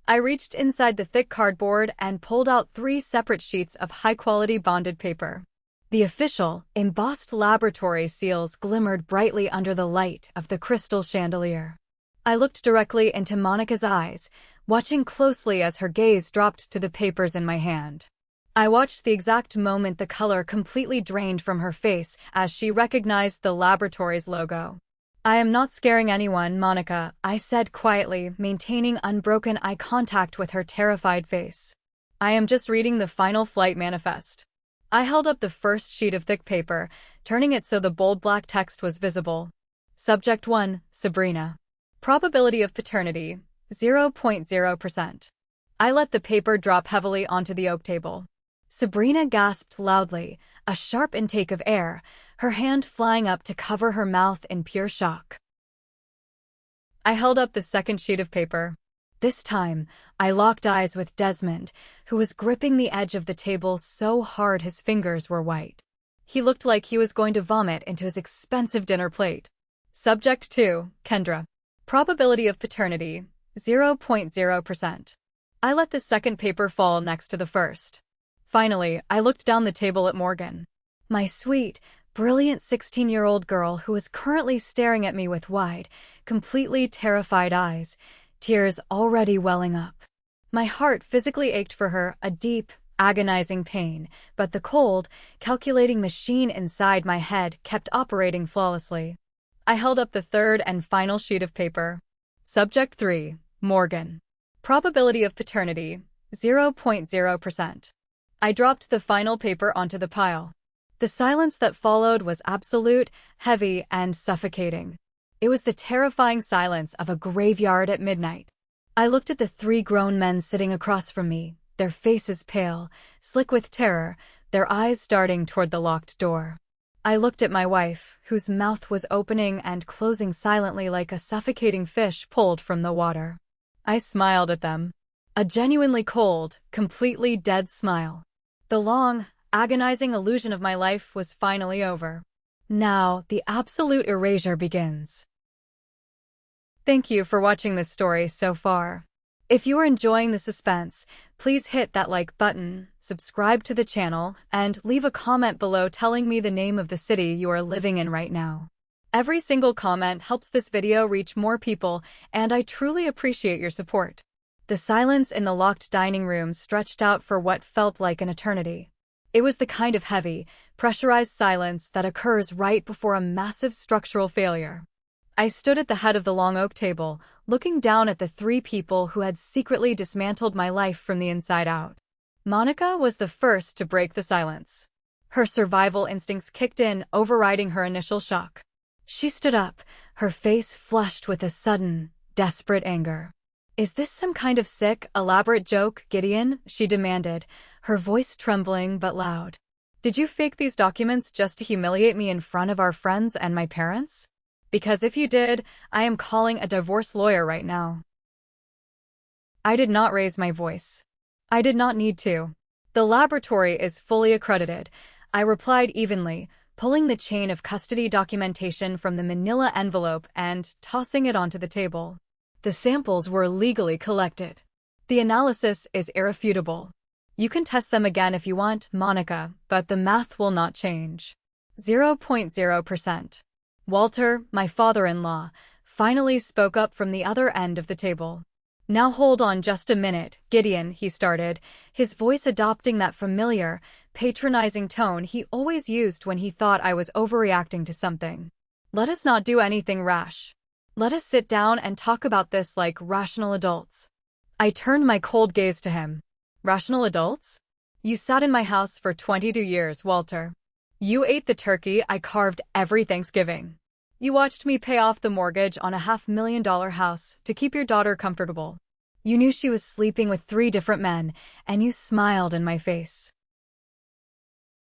I reached inside the thick cardboard and pulled out 3 separate sheets of high-quality bonded paper. The official, embossed laboratory seals glimmered brightly under the light of the crystal chandelier. I looked directly into Monica's eyes, watching closely as her gaze dropped to the papers in my hand. I watched the exact moment the color completely drained from her face as she recognized the laboratory's logo. I am not scaring anyone, Monica, I said quietly, maintaining unbroken eye contact with her terrified face. I am just reading the final flight manifest. I held up the first sheet of thick paper, turning it so the bold black text was visible. Subject 1, Sabrina. Probability of paternity, 0.0%. I let the paper drop heavily onto the oak table. Sabrina gasped loudly, a sharp intake of air, her hand flying up to cover her mouth in pure shock. I held up the second sheet of paper. This time, I locked eyes with Desmond, who was gripping the edge of the table so hard his fingers were white. He looked like he was going to vomit into his expensive dinner plate. Subject 2, Kendra. Probability of paternity, 0.0%. I let the second paper fall next to the first. Finally, I looked down the table at Morgan. My sweet, brilliant 16-year-old girl who was currently staring at me with wide, completely terrified eyes, tears already welling up. My heart physically ached for her, a deep, agonizing pain, but the cold, calculating machine inside my head kept operating flawlessly. I held up the third and final sheet of paper. Subject 3, Morgan. Probability of paternity, 0.0%. I dropped the final paper onto the pile. The silence that followed was absolute, heavy, and suffocating. It was the terrifying silence of a graveyard at midnight. I looked at the 3 grown men sitting across from me, their faces pale, slick with terror, their eyes darting toward the locked door. I looked at my wife, whose mouth was opening and closing silently like a suffocating fish pulled from the water. I smiled at them. A genuinely cold, completely dead smile. The long, agonizing illusion of my life was finally over. Now, the absolute erasure begins. Thank you for watching this story so far. If you are enjoying the suspense, please hit that like button, subscribe to the channel, and leave a comment below telling me the name of the city you are living in right now. Every single comment helps this video reach more people, and I truly appreciate your support. The silence in the locked dining room stretched out for what felt like an eternity. It was the kind of heavy, pressurized silence that occurs right before a massive structural failure. I stood at the head of the long oak table, looking down at the three people who had secretly dismantled my life from the inside out. Monica was the first to break the silence. Her survival instincts kicked in, overriding her initial shock. She stood up, her face flushed with a sudden, desperate anger. "Is this some kind of sick, elaborate joke, Gideon?" she demanded, her voice trembling but loud. "Did you fake these documents just to humiliate me in front of our friends and my parents? Because if you did, I am calling a divorce lawyer right now." I did not raise my voice. I did not need to. "The laboratory is fully accredited," I replied evenly, pulling the chain of custody documentation from the manila envelope and tossing it onto the table. "The samples were legally collected. The analysis is irrefutable. You can test them again if you want, Monica, but the math will not change. 0.0%. Walter, my father-in-law, finally spoke up from the other end of the table. "Now hold on just a minute, Gideon," he started, his voice adopting that familiar, patronizing tone he always used when he thought I was overreacting to something. "Let us not do anything rash. Let us sit down and talk about this like rational adults." I turned my cold gaze to him. "Rational adults? You sat in my house for 22 years, Walter. You ate the turkey I carved every Thanksgiving. You watched me pay off the mortgage on a $500,000 house to keep your daughter comfortable. You knew she was sleeping with 3 different men, and you smiled in my face."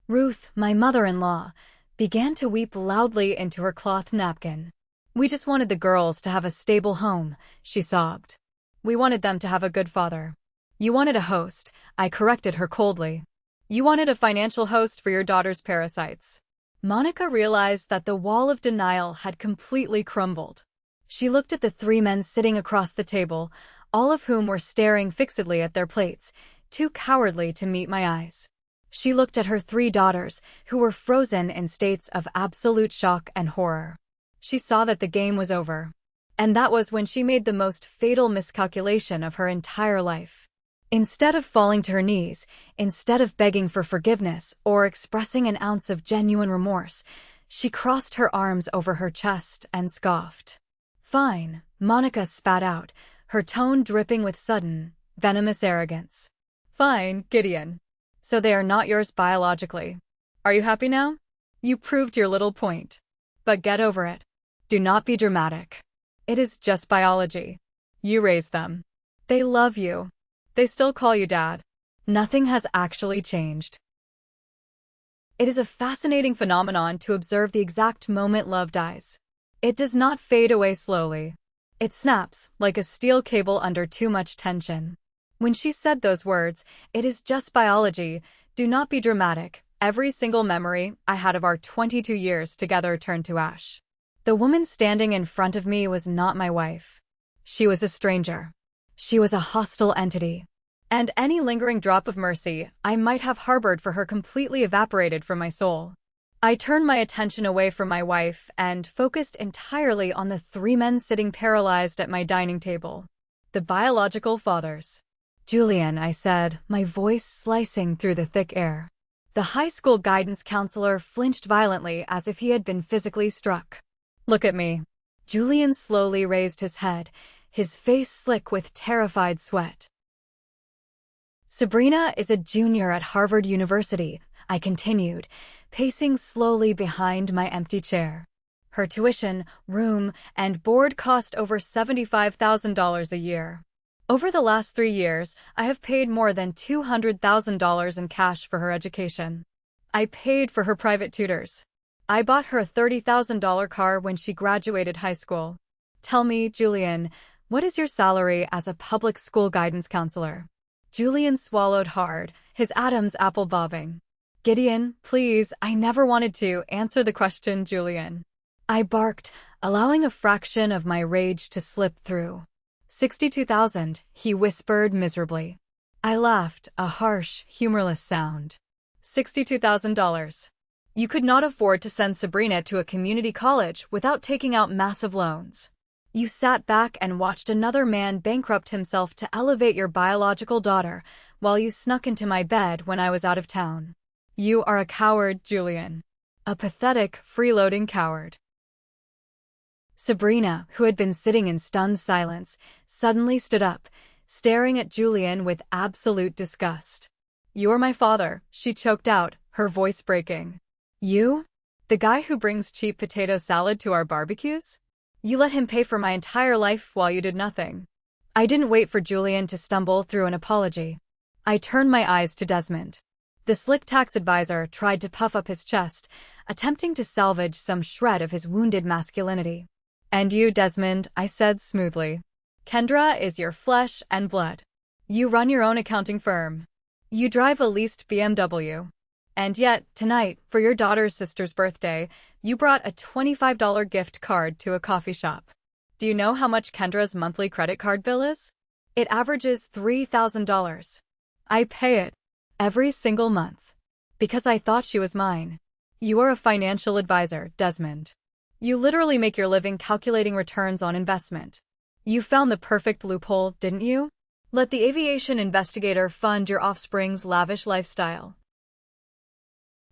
Ruth, my mother-in-law, began to weep loudly into her cloth napkin. "We just wanted the girls to have a stable home," she sobbed. "We wanted them to have a good father." "You wanted a host," I corrected her coldly. "You wanted a financial host for your daughter's parasites." Monica realized that the wall of denial had completely crumbled. She looked at the 3 men sitting across the table, all of whom were staring fixedly at their plates, too cowardly to meet my eyes. She looked at her 3 daughters, who were frozen in states of absolute shock and horror. She saw that the game was over. And that was when she made the most fatal miscalculation of her entire life. Instead of falling to her knees, instead of begging for forgiveness or expressing an ounce of genuine remorse, she crossed her arms over her chest and scoffed. "Fine," Monica spat out, her tone dripping with sudden, venomous arrogance. "Fine, Gideon. So they are not yours biologically. Are you happy now? You proved your little point. But get over it. Do not be dramatic. It is just biology. You raised them. They love you. They still call you Dad. Nothing has actually changed." It is a fascinating phenomenon to observe the exact moment love dies. It does not fade away slowly. It snaps, like a steel cable under too much tension. When she said those words, "It is just biology, do not be dramatic," every single memory I had of our 22 years together turned to ash. The woman standing in front of me was not my wife. She was a stranger. She was a hostile entity. And any lingering drop of mercy I might have harbored for her completely evaporated from my soul. I turned my attention away from my wife and focused entirely on the 3 men sitting paralyzed at my dining table. The biological fathers. "Julian," I said, my voice slicing through the thick air. The high school guidance counselor flinched violently as if he had been physically struck. "Look at me." Julian slowly raised his head, his face slick with terrified sweat. "Sabrina is a junior at Harvard University," I continued, pacing slowly behind my empty chair. "Her tuition, room, and board cost over $75,000 a year. Over the last 3 years, I have paid more than $200,000 in cash for her education. I paid for her private tutors. I bought her a $30,000 car when she graduated high school. Tell me, Julian, what is your salary as a public school guidance counselor?" Julian swallowed hard, his Adam's apple bobbing. "Gideon, please, I never wanted to answer the question, Julian." I barked, allowing a fraction of my rage to slip through. 62,000, he whispered miserably. I laughed, a harsh, humorless sound. $62,000. You could not afford to send Sabrina to a community college without taking out massive loans. You sat back and watched another man bankrupt himself to elevate your biological daughter while you snuck into my bed when I was out of town. You are a coward, Julian. A pathetic, freeloading coward. Sabrina, who had been sitting in stunned silence, suddenly stood up, staring at Julian with absolute disgust. "You are my father," she choked out, her voice breaking. "You? The guy who brings cheap potato salad to our barbecues? You let him pay for my entire life while you did nothing." I didn't wait for Julian to stumble through an apology. I turned my eyes to Desmond. The slick tax advisor tried to puff up his chest, attempting to salvage some shred of his wounded masculinity. "And you, Desmond," I said smoothly. "Kendra is your flesh and blood. You run your own accounting firm. You drive a leased BMW. And yet, tonight, for your daughter's sister's birthday, you brought a $25 gift card to a coffee shop. Do you know how much Kendra's monthly credit card bill is? It averages $3,000. I pay it every single month because I thought she was mine. You are a financial advisor, Desmond. You literally make your living calculating returns on investment. You found the perfect loophole, didn't you? Let the aviation investigator fund your offspring's lavish lifestyle."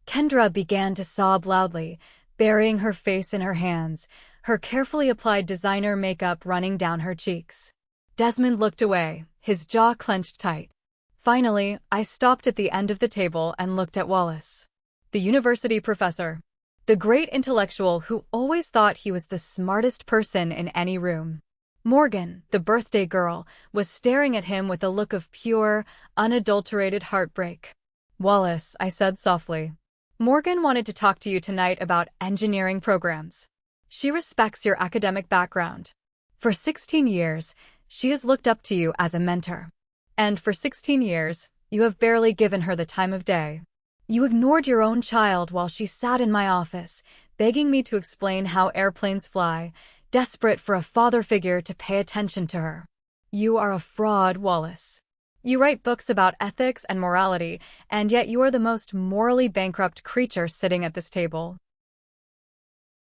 Kendra began to sob loudly, burying her face in her hands, her carefully applied designer makeup running down her cheeks. Desmond looked away, his jaw clenched tight. Finally, I stopped at the end of the table and looked at Wallace. The university professor. The great intellectual who always thought he was the smartest person in any room. Morgan, the birthday girl, was staring at him with a look of pure, unadulterated heartbreak. "Wallace," I said softly. "Morgan wanted to talk to you tonight about engineering programs. She respects your academic background. For 16 years, she has looked up to you as a mentor. And for 16 years, you have barely given her the time of day. You ignored your own child while she sat in my office, begging me to explain how airplanes fly, desperate for a father figure to pay attention to her. You are a fraud, Wallace. You write books about ethics and morality, and yet you are the most morally bankrupt creature sitting at this table."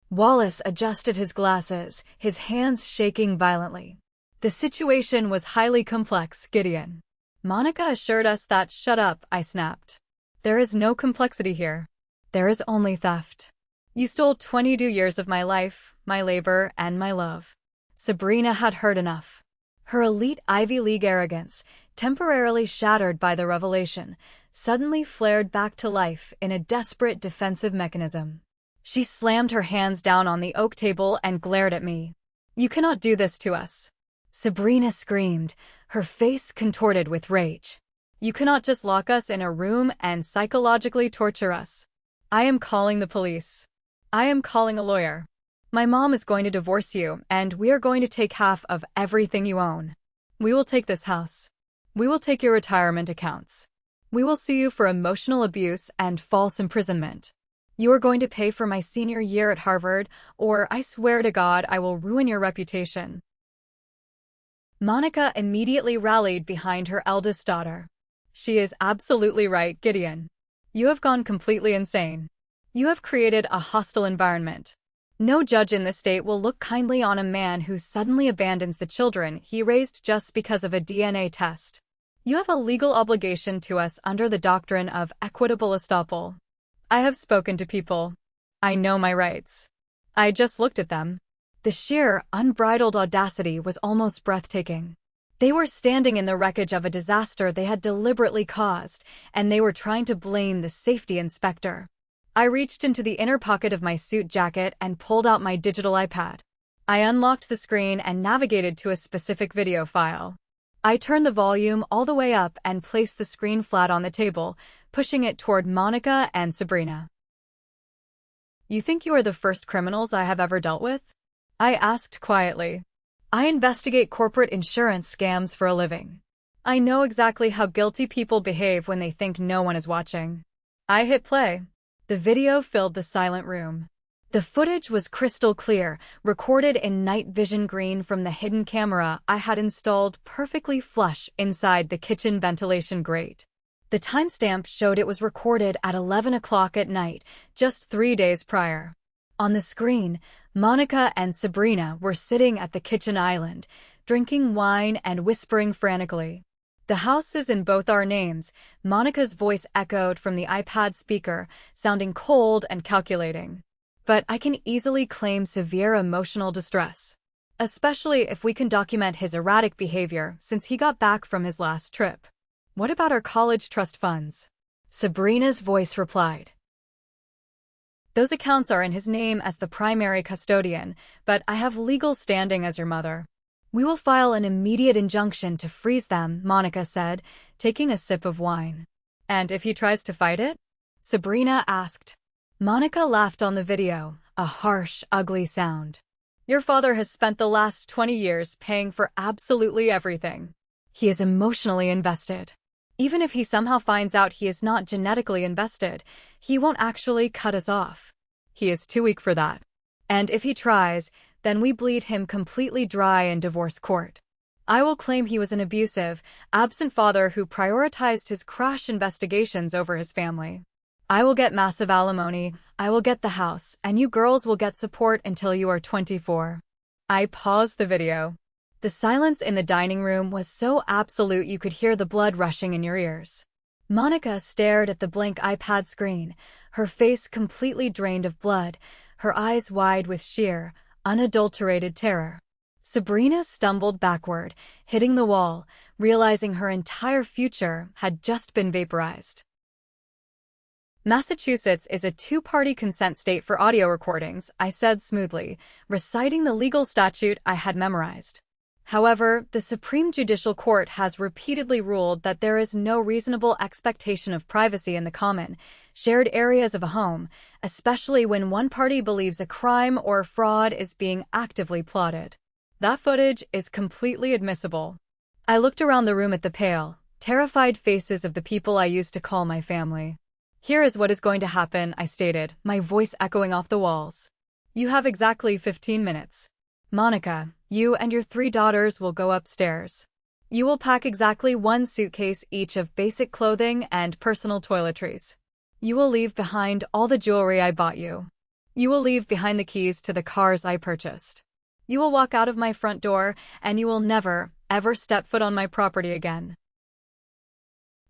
Wallace adjusted his glasses, his hands shaking violently. "The situation was highly complex, Gideon. Monica assured us that." "Shut up," I snapped. "There is no complexity here. There is only theft. You stole 22 years of my life, my labor, and my love." Sabrina had heard enough. Her elite Ivy League arrogance, temporarily shattered by the revelation, suddenly flared back to life in a desperate defensive mechanism. She slammed her hands down on the oak table and glared at me. "You cannot do this to us." Sabrina screamed, her face contorted with rage. "You cannot just lock us in a room and psychologically torture us. I am calling the police. I am calling a lawyer. My mom is going to divorce you, and we are going to take half of everything you own. We will take this house. We will take your retirement accounts. We will sue you for emotional abuse and false imprisonment. You are going to pay for my senior year at Harvard, or I swear to God I will ruin your reputation." Monica immediately rallied behind her eldest daughter. "She is absolutely right, Gideon. You have gone completely insane. You have created a hostile environment. No judge in the state will look kindly on a man who suddenly abandons the children he raised just because of a DNA test. You have a legal obligation to us under the doctrine of equitable estoppel. I have spoken to people. I know my rights. I just looked at them." The sheer, unbridled audacity was almost breathtaking. They were standing in the wreckage of a disaster they had deliberately caused, and they were trying to blame the safety inspector. I reached into the inner pocket of my suit jacket and pulled out my digital iPad. I unlocked the screen and navigated to a specific video file. I turned the volume all the way up and placed the screen flat on the table, pushing it toward Monica and Sabrina. "You think you are the first criminals I have ever dealt with?" I asked quietly. "I investigate corporate insurance scams for a living. I know exactly how guilty people behave when they think no one is watching." I hit play. The video filled the silent room. The footage was crystal clear, recorded in night vision green from the hidden camera I had installed perfectly flush inside the kitchen ventilation grate. The timestamp showed it was recorded at 11 o'clock at night, just 3 days prior. On the screen, Monica and Sabrina were sitting at the kitchen island, drinking wine and whispering frantically. "The house is in both our names," Monica's voice echoed from the iPad speaker, sounding cold and calculating. "But I can easily claim severe emotional distress, especially if we can document his erratic behavior since he got back from his last trip." "What about our college trust funds?" Sabrina's voice replied. "Those accounts are in his name as the primary custodian, but I have legal standing as your mother. We will file an immediate injunction to freeze them," Monica said, taking a sip of wine. "And if he tries to fight it?" Sabrina asked. Monica laughed on the video, a harsh, ugly sound. "Your father has spent the last 20 years paying for absolutely everything. He is emotionally invested. Even if he somehow finds out he is not genetically invested, he won't actually cut us off. He is too weak for that. And if he tries, then we bleed him completely dry in divorce court. I will claim he was an abusive, absent father who prioritized his crash investigations over his family. I will get massive alimony, I will get the house, and you girls will get support until you are 24. I paused the video. The silence in the dining room was so absolute you could hear the blood rushing in your ears. Monica stared at the blank iPad screen, her face completely drained of blood, her eyes wide with sheer, unadulterated terror. Sabrina stumbled backward, hitting the wall, realizing her entire future had just been vaporized. "Massachusetts is a two-party consent state for audio recordings," I said smoothly, reciting the legal statute I had memorized. "However, the Supreme Judicial Court has repeatedly ruled that there is no reasonable expectation of privacy in the common, shared areas of a home, especially when one party believes a crime or fraud is being actively plotted. That footage is completely admissible." I looked around the room at the pale, terrified faces of the people I used to call my family. "Here is what is going to happen," I stated, my voice echoing off the walls. "You have exactly 15 minutes. Monica, you and your 3 daughters will go upstairs. You will pack exactly 1 suitcase each of basic clothing and personal toiletries. You will leave behind all the jewelry I bought you. You will leave behind the keys to the cars I purchased. You will walk out of my front door, and you will never, ever step foot on my property again."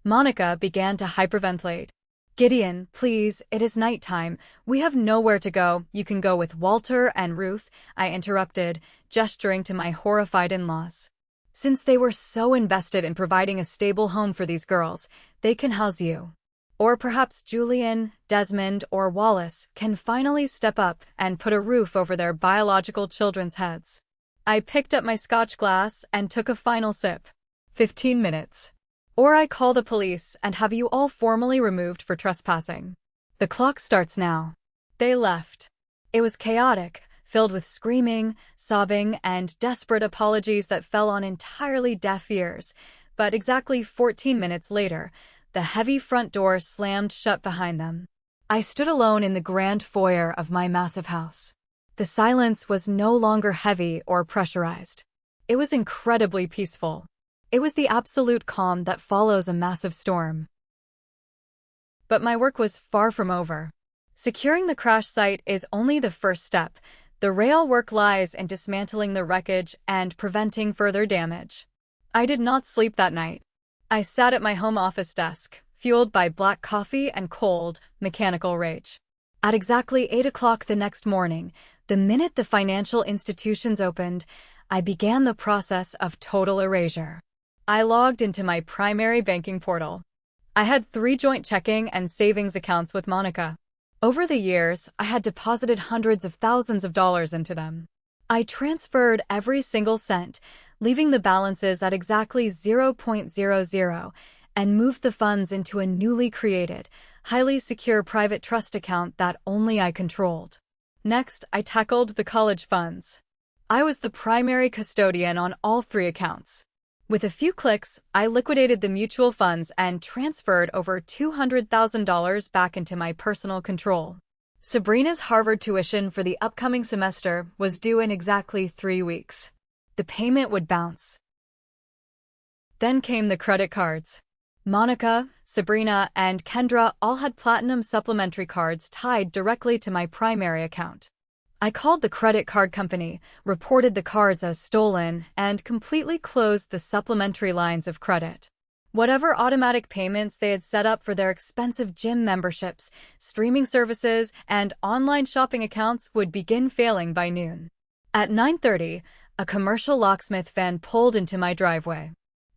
Monica began to hyperventilate. "Gideon, please, it is nighttime. We have nowhere to go. You can go with Walter and Ruth," I interrupted, gesturing to my horrified in-laws. "Since they were so invested in providing a stable home for these girls, they can house you. Or perhaps Julian, Desmond, or Wallace can finally step up and put a roof over their biological children's heads." I picked up my scotch glass and took a final sip. 15 minutes. Or I call the police and have you all formally removed for trespassing. The clock starts now. They left. It was chaotic, filled with screaming, sobbing, and desperate apologies that fell on entirely deaf ears. But exactly 14 minutes later, the heavy front door slammed shut behind them. I stood alone in the grand foyer of my massive house. The silence was no longer heavy or pressurized. It was incredibly peaceful. It was the absolute calm that follows a massive storm. But my work was far from over. Securing the crash site is only the first step. The real work lies in dismantling the wreckage and preventing further damage. I did not sleep that night. I sat at my home office desk, fueled by black coffee and cold, mechanical rage. At exactly 8 o'clock the next morning, the minute the financial institutions opened, I began the process of total erasure. I logged into my primary banking portal. I had 3 joint checking and savings accounts with Monica. Over the years, I had deposited hundreds of thousands of dollars into them. I transferred every single cent, leaving the balances at exactly 0.00, and moved the funds into a newly created, highly secure private trust account that only I controlled. Next, I tackled the college funds. I was the primary custodian on all 3 accounts. With a few clicks, I liquidated the mutual funds and transferred over $200,000 back into my personal control. Sabrina's Harvard tuition for the upcoming semester was due in exactly 3 weeks. The payment would bounce. Then came the credit cards. Monica, Sabrina, and Kendra all had platinum supplementary cards tied directly to my primary account. I called the credit card company, reported the cards as stolen, and completely closed the supplementary lines of credit. Whatever automatic payments they had set up for their expensive gym memberships, streaming services, and online shopping accounts would begin failing by noon. At 9:30, a commercial locksmith van pulled into my driveway.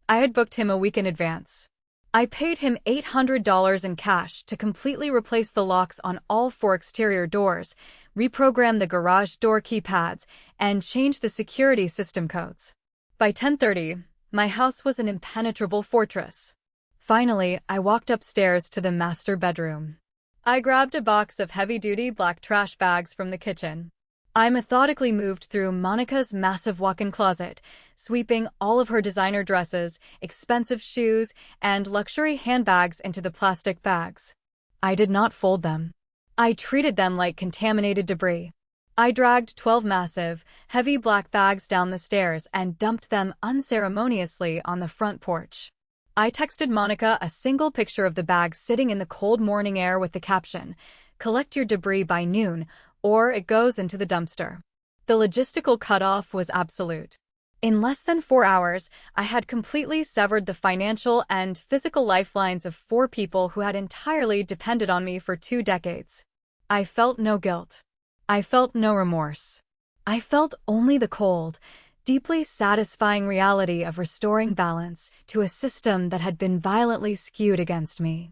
I had booked him a week in advance. I paid him $800 in cash to completely replace the locks on all 4 exterior doors, reprogram the garage door keypads, and change the security system codes. By 10:30, my house was an impenetrable fortress. Finally, I walked upstairs to the master bedroom. I grabbed a box of heavy-duty black trash bags from the kitchen. I methodically moved through Monica's massive walk-in closet, sweeping all of her designer dresses, expensive shoes, and luxury handbags into the plastic bags. I did not fold them. I treated them like contaminated debris. I dragged 12 massive, heavy black bags down the stairs and dumped them unceremoniously on the front porch. I texted Monica a single picture of the bag sitting in the cold morning air with the caption, "Collect your debris by noon, or it goes into the dumpster." The logistical cutoff was absolute. In less than 4 hours, I had completely severed the financial and physical lifelines of 4 people who had entirely depended on me for 2 decades. I felt no guilt. I felt no remorse. I felt only the cold, deeply satisfying reality of restoring balance to a system that had been violently skewed against me.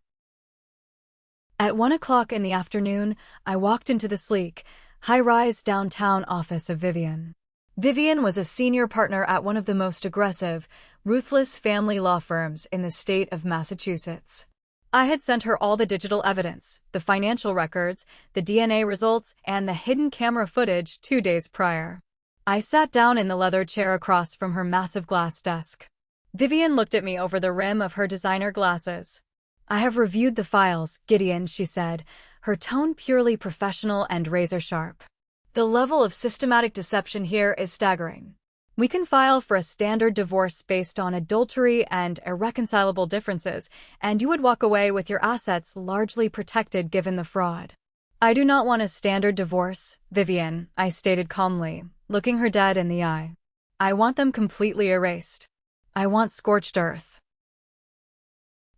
At 1 o'clock in the afternoon, I walked into the sleek, high-rise downtown office of Vivian. Vivian was a senior partner at one of the most aggressive, ruthless family law firms in the state of Massachusetts. I had sent her all the digital evidence, the financial records, the DNA results, and the hidden camera footage 2 days prior. I sat down in the leather chair across from her massive glass desk. Vivian looked at me over the rim of her designer glasses. "I have reviewed the files, Gideon," she said, her tone purely professional and razor-sharp. "The level of systematic deception here is staggering. We can file for a standard divorce based on adultery and irreconcilable differences, and you would walk away with your assets largely protected given the fraud." "I do not want a standard divorce, Vivian," I stated calmly, looking her dead in the eye. "I want them completely erased. I want scorched earth."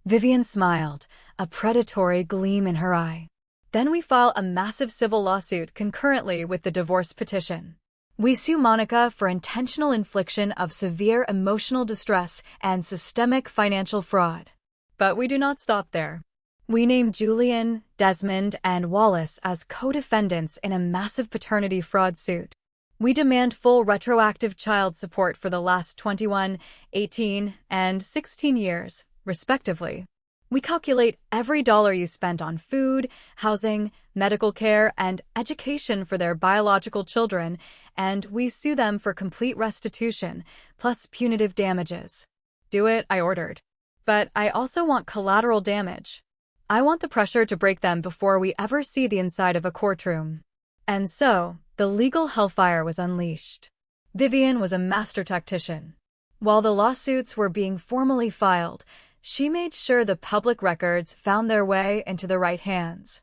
Vivian smiled, a predatory gleam in her eye. "Then we file a massive civil lawsuit concurrently with the divorce petition. We sue Monica for intentional infliction of severe emotional distress and systemic financial fraud. But we do not stop there. We name Julian, Desmond, and Wallace as co-defendants in a massive paternity fraud suit. We demand full retroactive child support for the last 21, 18, and 16 years, respectively. We calculate every dollar you spent on food, housing, medical care, and education for their biological children, and we sue them for complete restitution, plus punitive damages." "Do it," I ordered. "But I also want collateral damage. I want the pressure to break them before we ever see the inside of a courtroom." And so, the legal hellfire was unleashed. Vivian was a master tactician. While the lawsuits were being formally filed, she made sure the public records found their way into the right hands.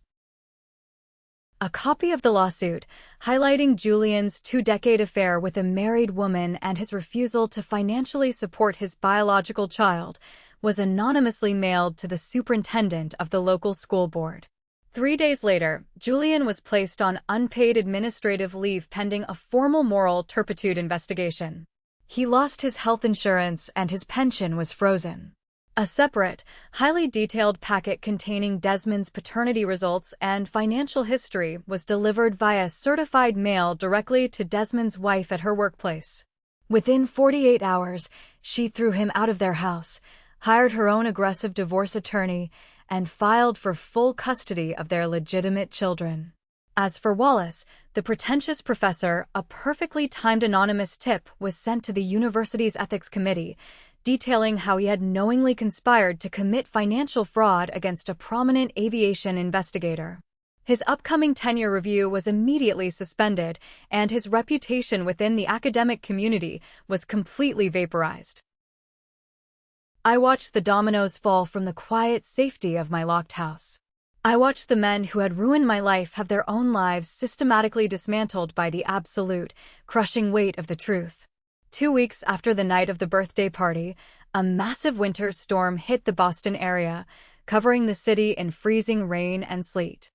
A copy of the lawsuit, highlighting Julian's 2-decade affair with a married woman and his refusal to financially support his biological child, was anonymously mailed to the superintendent of the local school board. 3 days later, Julian was placed on unpaid administrative leave pending a formal moral turpitude investigation. He lost his health insurance and his pension was frozen. A separate, highly detailed packet containing Desmond's paternity results and financial history was delivered via certified mail directly to Desmond's wife at her workplace. Within 48 hours, she threw him out of their house, hired her own aggressive divorce attorney, and filed for full custody of their legitimate children. As for Wallace, the pretentious professor, a perfectly timed anonymous tip was sent to the university's ethics committee, detailing how he had knowingly conspired to commit financial fraud against a prominent aviation investigator. His upcoming tenure review was immediately suspended, and his reputation within the academic community was completely vaporized. I watched the dominoes fall from the quiet safety of my locked house. I watched the men who had ruined my life have their own lives systematically dismantled by the absolute, crushing weight of the truth. 2 weeks after the night of the birthday party, a massive winter storm hit the Boston area, covering the city in freezing rain and sleet.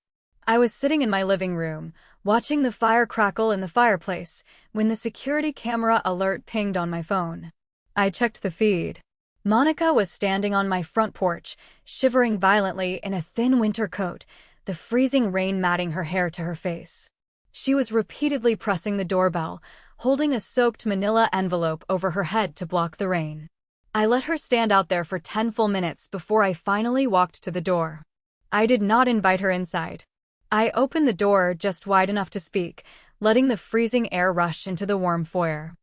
I was sitting in my living room, watching the fire crackle in the fireplace, when the security camera alert pinged on my phone. I checked the feed. Monica was standing on my front porch, shivering violently in a thin winter coat, the freezing rain matting her hair to her face. She was repeatedly pressing the doorbell, holding a soaked manila envelope over her head to block the rain. I let her stand out there for 10 full minutes before I finally walked to the door. I did not invite her inside. I opened the door just wide enough to speak, letting the freezing air rush into the warm foyer.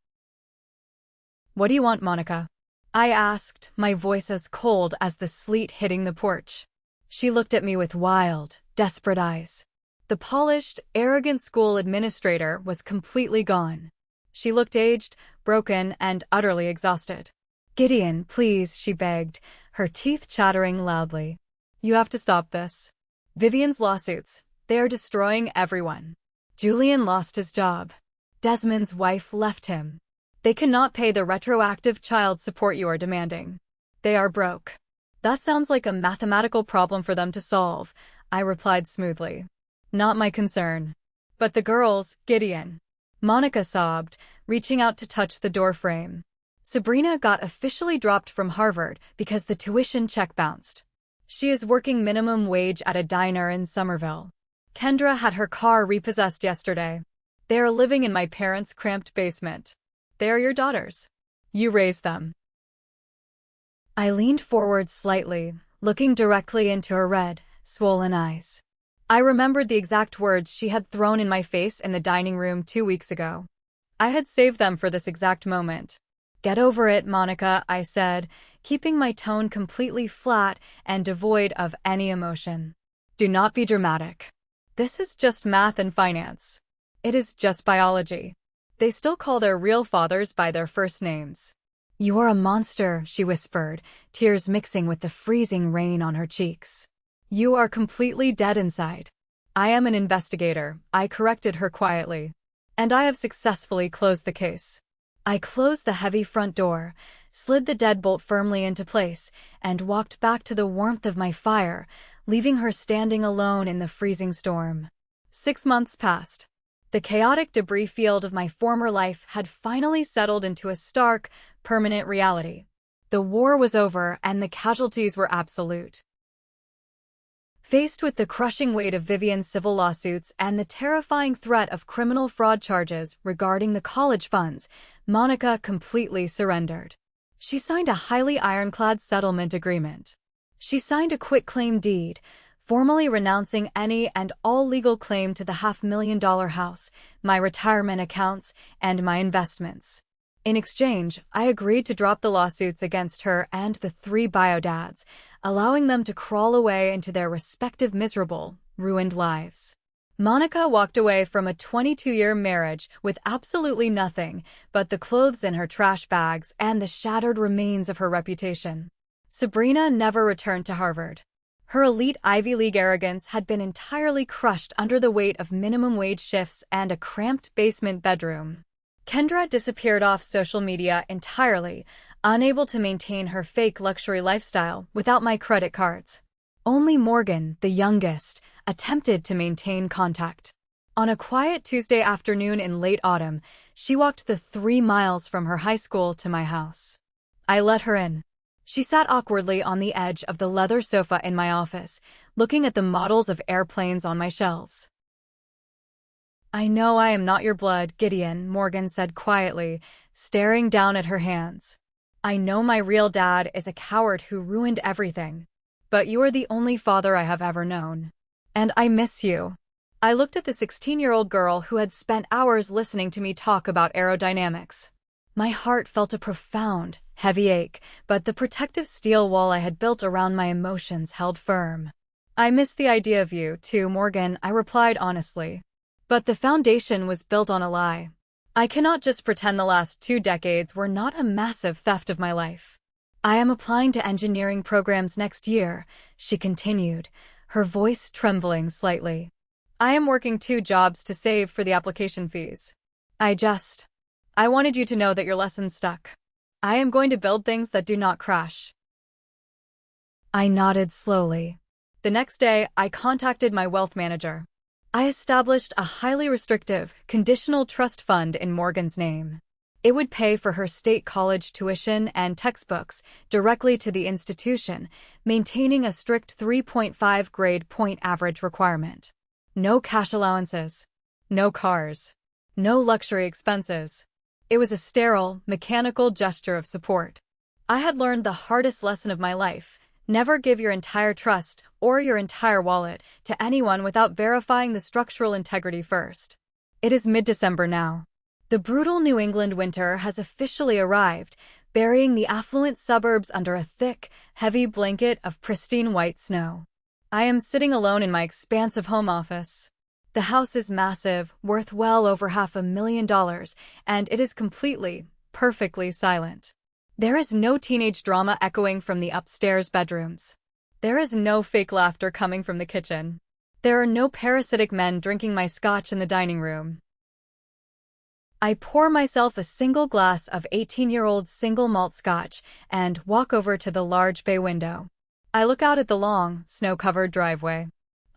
"What do you want, Monica?" I asked, my voice as cold as the sleet hitting the porch. She looked at me with wild, desperate eyes. The polished, arrogant school administrator was completely gone. She looked aged, broken, and utterly exhausted. "Gideon, please," she begged, her teeth chattering loudly. "You have to stop this. Vivian's lawsuits, they are destroying everyone. Julian lost his job. Desmond's wife left him. They cannot pay the retroactive child support you are demanding. They are broke." "That sounds like a mathematical problem for them to solve," I replied smoothly. "Not my concern." "But the girls, Gideon." Monica sobbed, reaching out to touch the doorframe. "Sabrina got officially dropped from Harvard because the tuition check bounced. She is working minimum wage at a diner in Somerville. Kendra had her car repossessed yesterday. They are living in my parents' cramped basement. They are your daughters. You raised them." I leaned forward slightly, looking directly into her red, swollen eyes. I remembered the exact words she had thrown in my face in the dining room 2 weeks ago. I had saved them for this exact moment. "Get over it, Monica," I said, keeping my tone completely flat and devoid of any emotion. "Do not be dramatic. This is just math and finance. It is just biology. They still call their real fathers by their first names." "You are a monster," she whispered, tears mixing with the freezing rain on her cheeks. "You are completely dead inside." "I am an investigator," I corrected her quietly. "And I have successfully closed the case." I closed the heavy front door, slid the deadbolt firmly into place, and walked back to the warmth of my fire, leaving her standing alone in the freezing storm. 6 months passed. The chaotic debris field of my former life had finally settled into a stark, permanent reality. The war was over and the casualties were absolute. Faced with the crushing weight of Vivian's civil lawsuits and the terrifying threat of criminal fraud charges regarding the college funds, Monica completely surrendered. She signed a highly ironclad settlement agreement. She signed a quitclaim deed, formally renouncing any and all legal claim to the $500,000 house, my retirement accounts, and my investments. In exchange, I agreed to drop the lawsuits against her and the 3 bio-dads, allowing them to crawl away into their respective miserable, ruined lives. Monica walked away from a 22-year marriage with absolutely nothing but the clothes in her trash bags and the shattered remains of her reputation. Sabrina never returned to Harvard. Her elite Ivy League arrogance had been entirely crushed under the weight of minimum wage shifts and a cramped basement bedroom. Kendra disappeared off social media entirely, unable to maintain her fake luxury lifestyle without my credit cards. Only Morgan, the youngest, attempted to maintain contact. On a quiet Tuesday afternoon in late autumn, she walked the 3 miles from her high school to my house. I let her in. She sat awkwardly on the edge of the leather sofa in my office, looking at the models of airplanes on my shelves. "I know I am not your blood, Gideon," Morgan said quietly, staring down at her hands. "I know my real dad is a coward who ruined everything. But you are the only father I have ever known. And I miss you." I looked at the 16-year-old girl who had spent hours listening to me talk about aerodynamics. My heart felt a profound, heavy ache, but the protective steel wall I had built around my emotions held firm. "I miss the idea of you, too, Morgan," I replied honestly. But the foundation was built on a lie. I cannot just pretend the last 2 decades were not a massive theft of my life. I am applying to engineering programs next year, she continued, her voice trembling slightly. I am working 2 jobs to save for the application fees. I wanted you to know that your lesson stuck. I am going to build things that do not crash. I nodded slowly. The next day, I contacted my wealth manager. I established a highly restrictive, conditional trust fund in Morgan's name. It would pay for her state college tuition and textbooks directly to the institution, maintaining a strict 3.5 grade point average requirement. No cash allowances. No cars. No luxury expenses. It was a sterile, mechanical gesture of support. I had learned the hardest lesson of my life. Never give your entire trust or your entire wallet to anyone without verifying the structural integrity first. It is mid-December now. The brutal New England winter has officially arrived, burying the affluent suburbs under a thick, heavy blanket of pristine white snow. I am sitting alone in my expansive home office. The house is massive, worth well over $500,000, and it is completely, perfectly silent. There is no teenage drama echoing from the upstairs bedrooms. There is no fake laughter coming from the kitchen. There are no parasitic men drinking my scotch in the dining room. I pour myself a single glass of 18-year-old single malt scotch and walk over to the large bay window. I look out at the long, snow-covered driveway.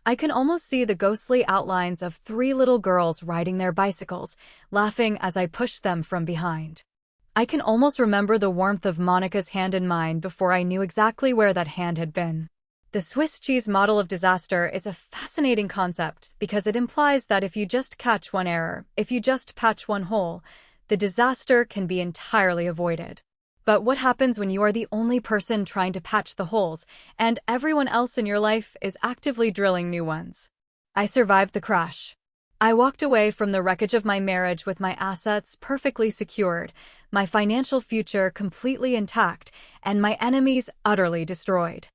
I can almost see the ghostly outlines of 3 little girls riding their bicycles, laughing as I push them from behind. I can almost remember the warmth of Monica's hand in mine before I knew exactly where that hand had been. The Swiss cheese model of disaster is a fascinating concept because it implies that if you just catch one error, if you just patch one hole, the disaster can be entirely avoided. But what happens when you are the only person trying to patch the holes and everyone else in your life is actively drilling new ones? I survived the crash. I walked away from the wreckage of my marriage with my assets perfectly secured, my financial future completely intact, and my enemies utterly destroyed.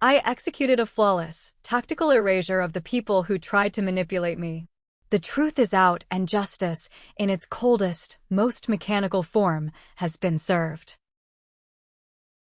I executed a flawless, tactical erasure of the people who tried to manipulate me. The truth is out, and justice, in its coldest, most mechanical form, has been served.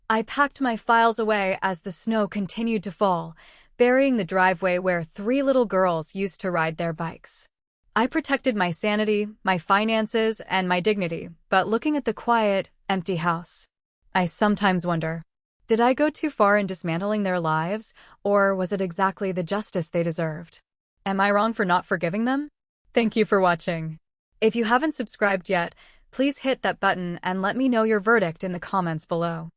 I packed my files away as the snow continued to fall, burying the driveway where 3 little girls used to ride their bikes. I protected my sanity, my finances, and my dignity, but looking at the quiet, empty house, I sometimes wonder, did I go too far in dismantling their lives, or was it exactly the justice they deserved? Am I wrong for not forgiving them? Thank you for watching. If you haven't subscribed yet, please hit that button and let me know your verdict in the comments below.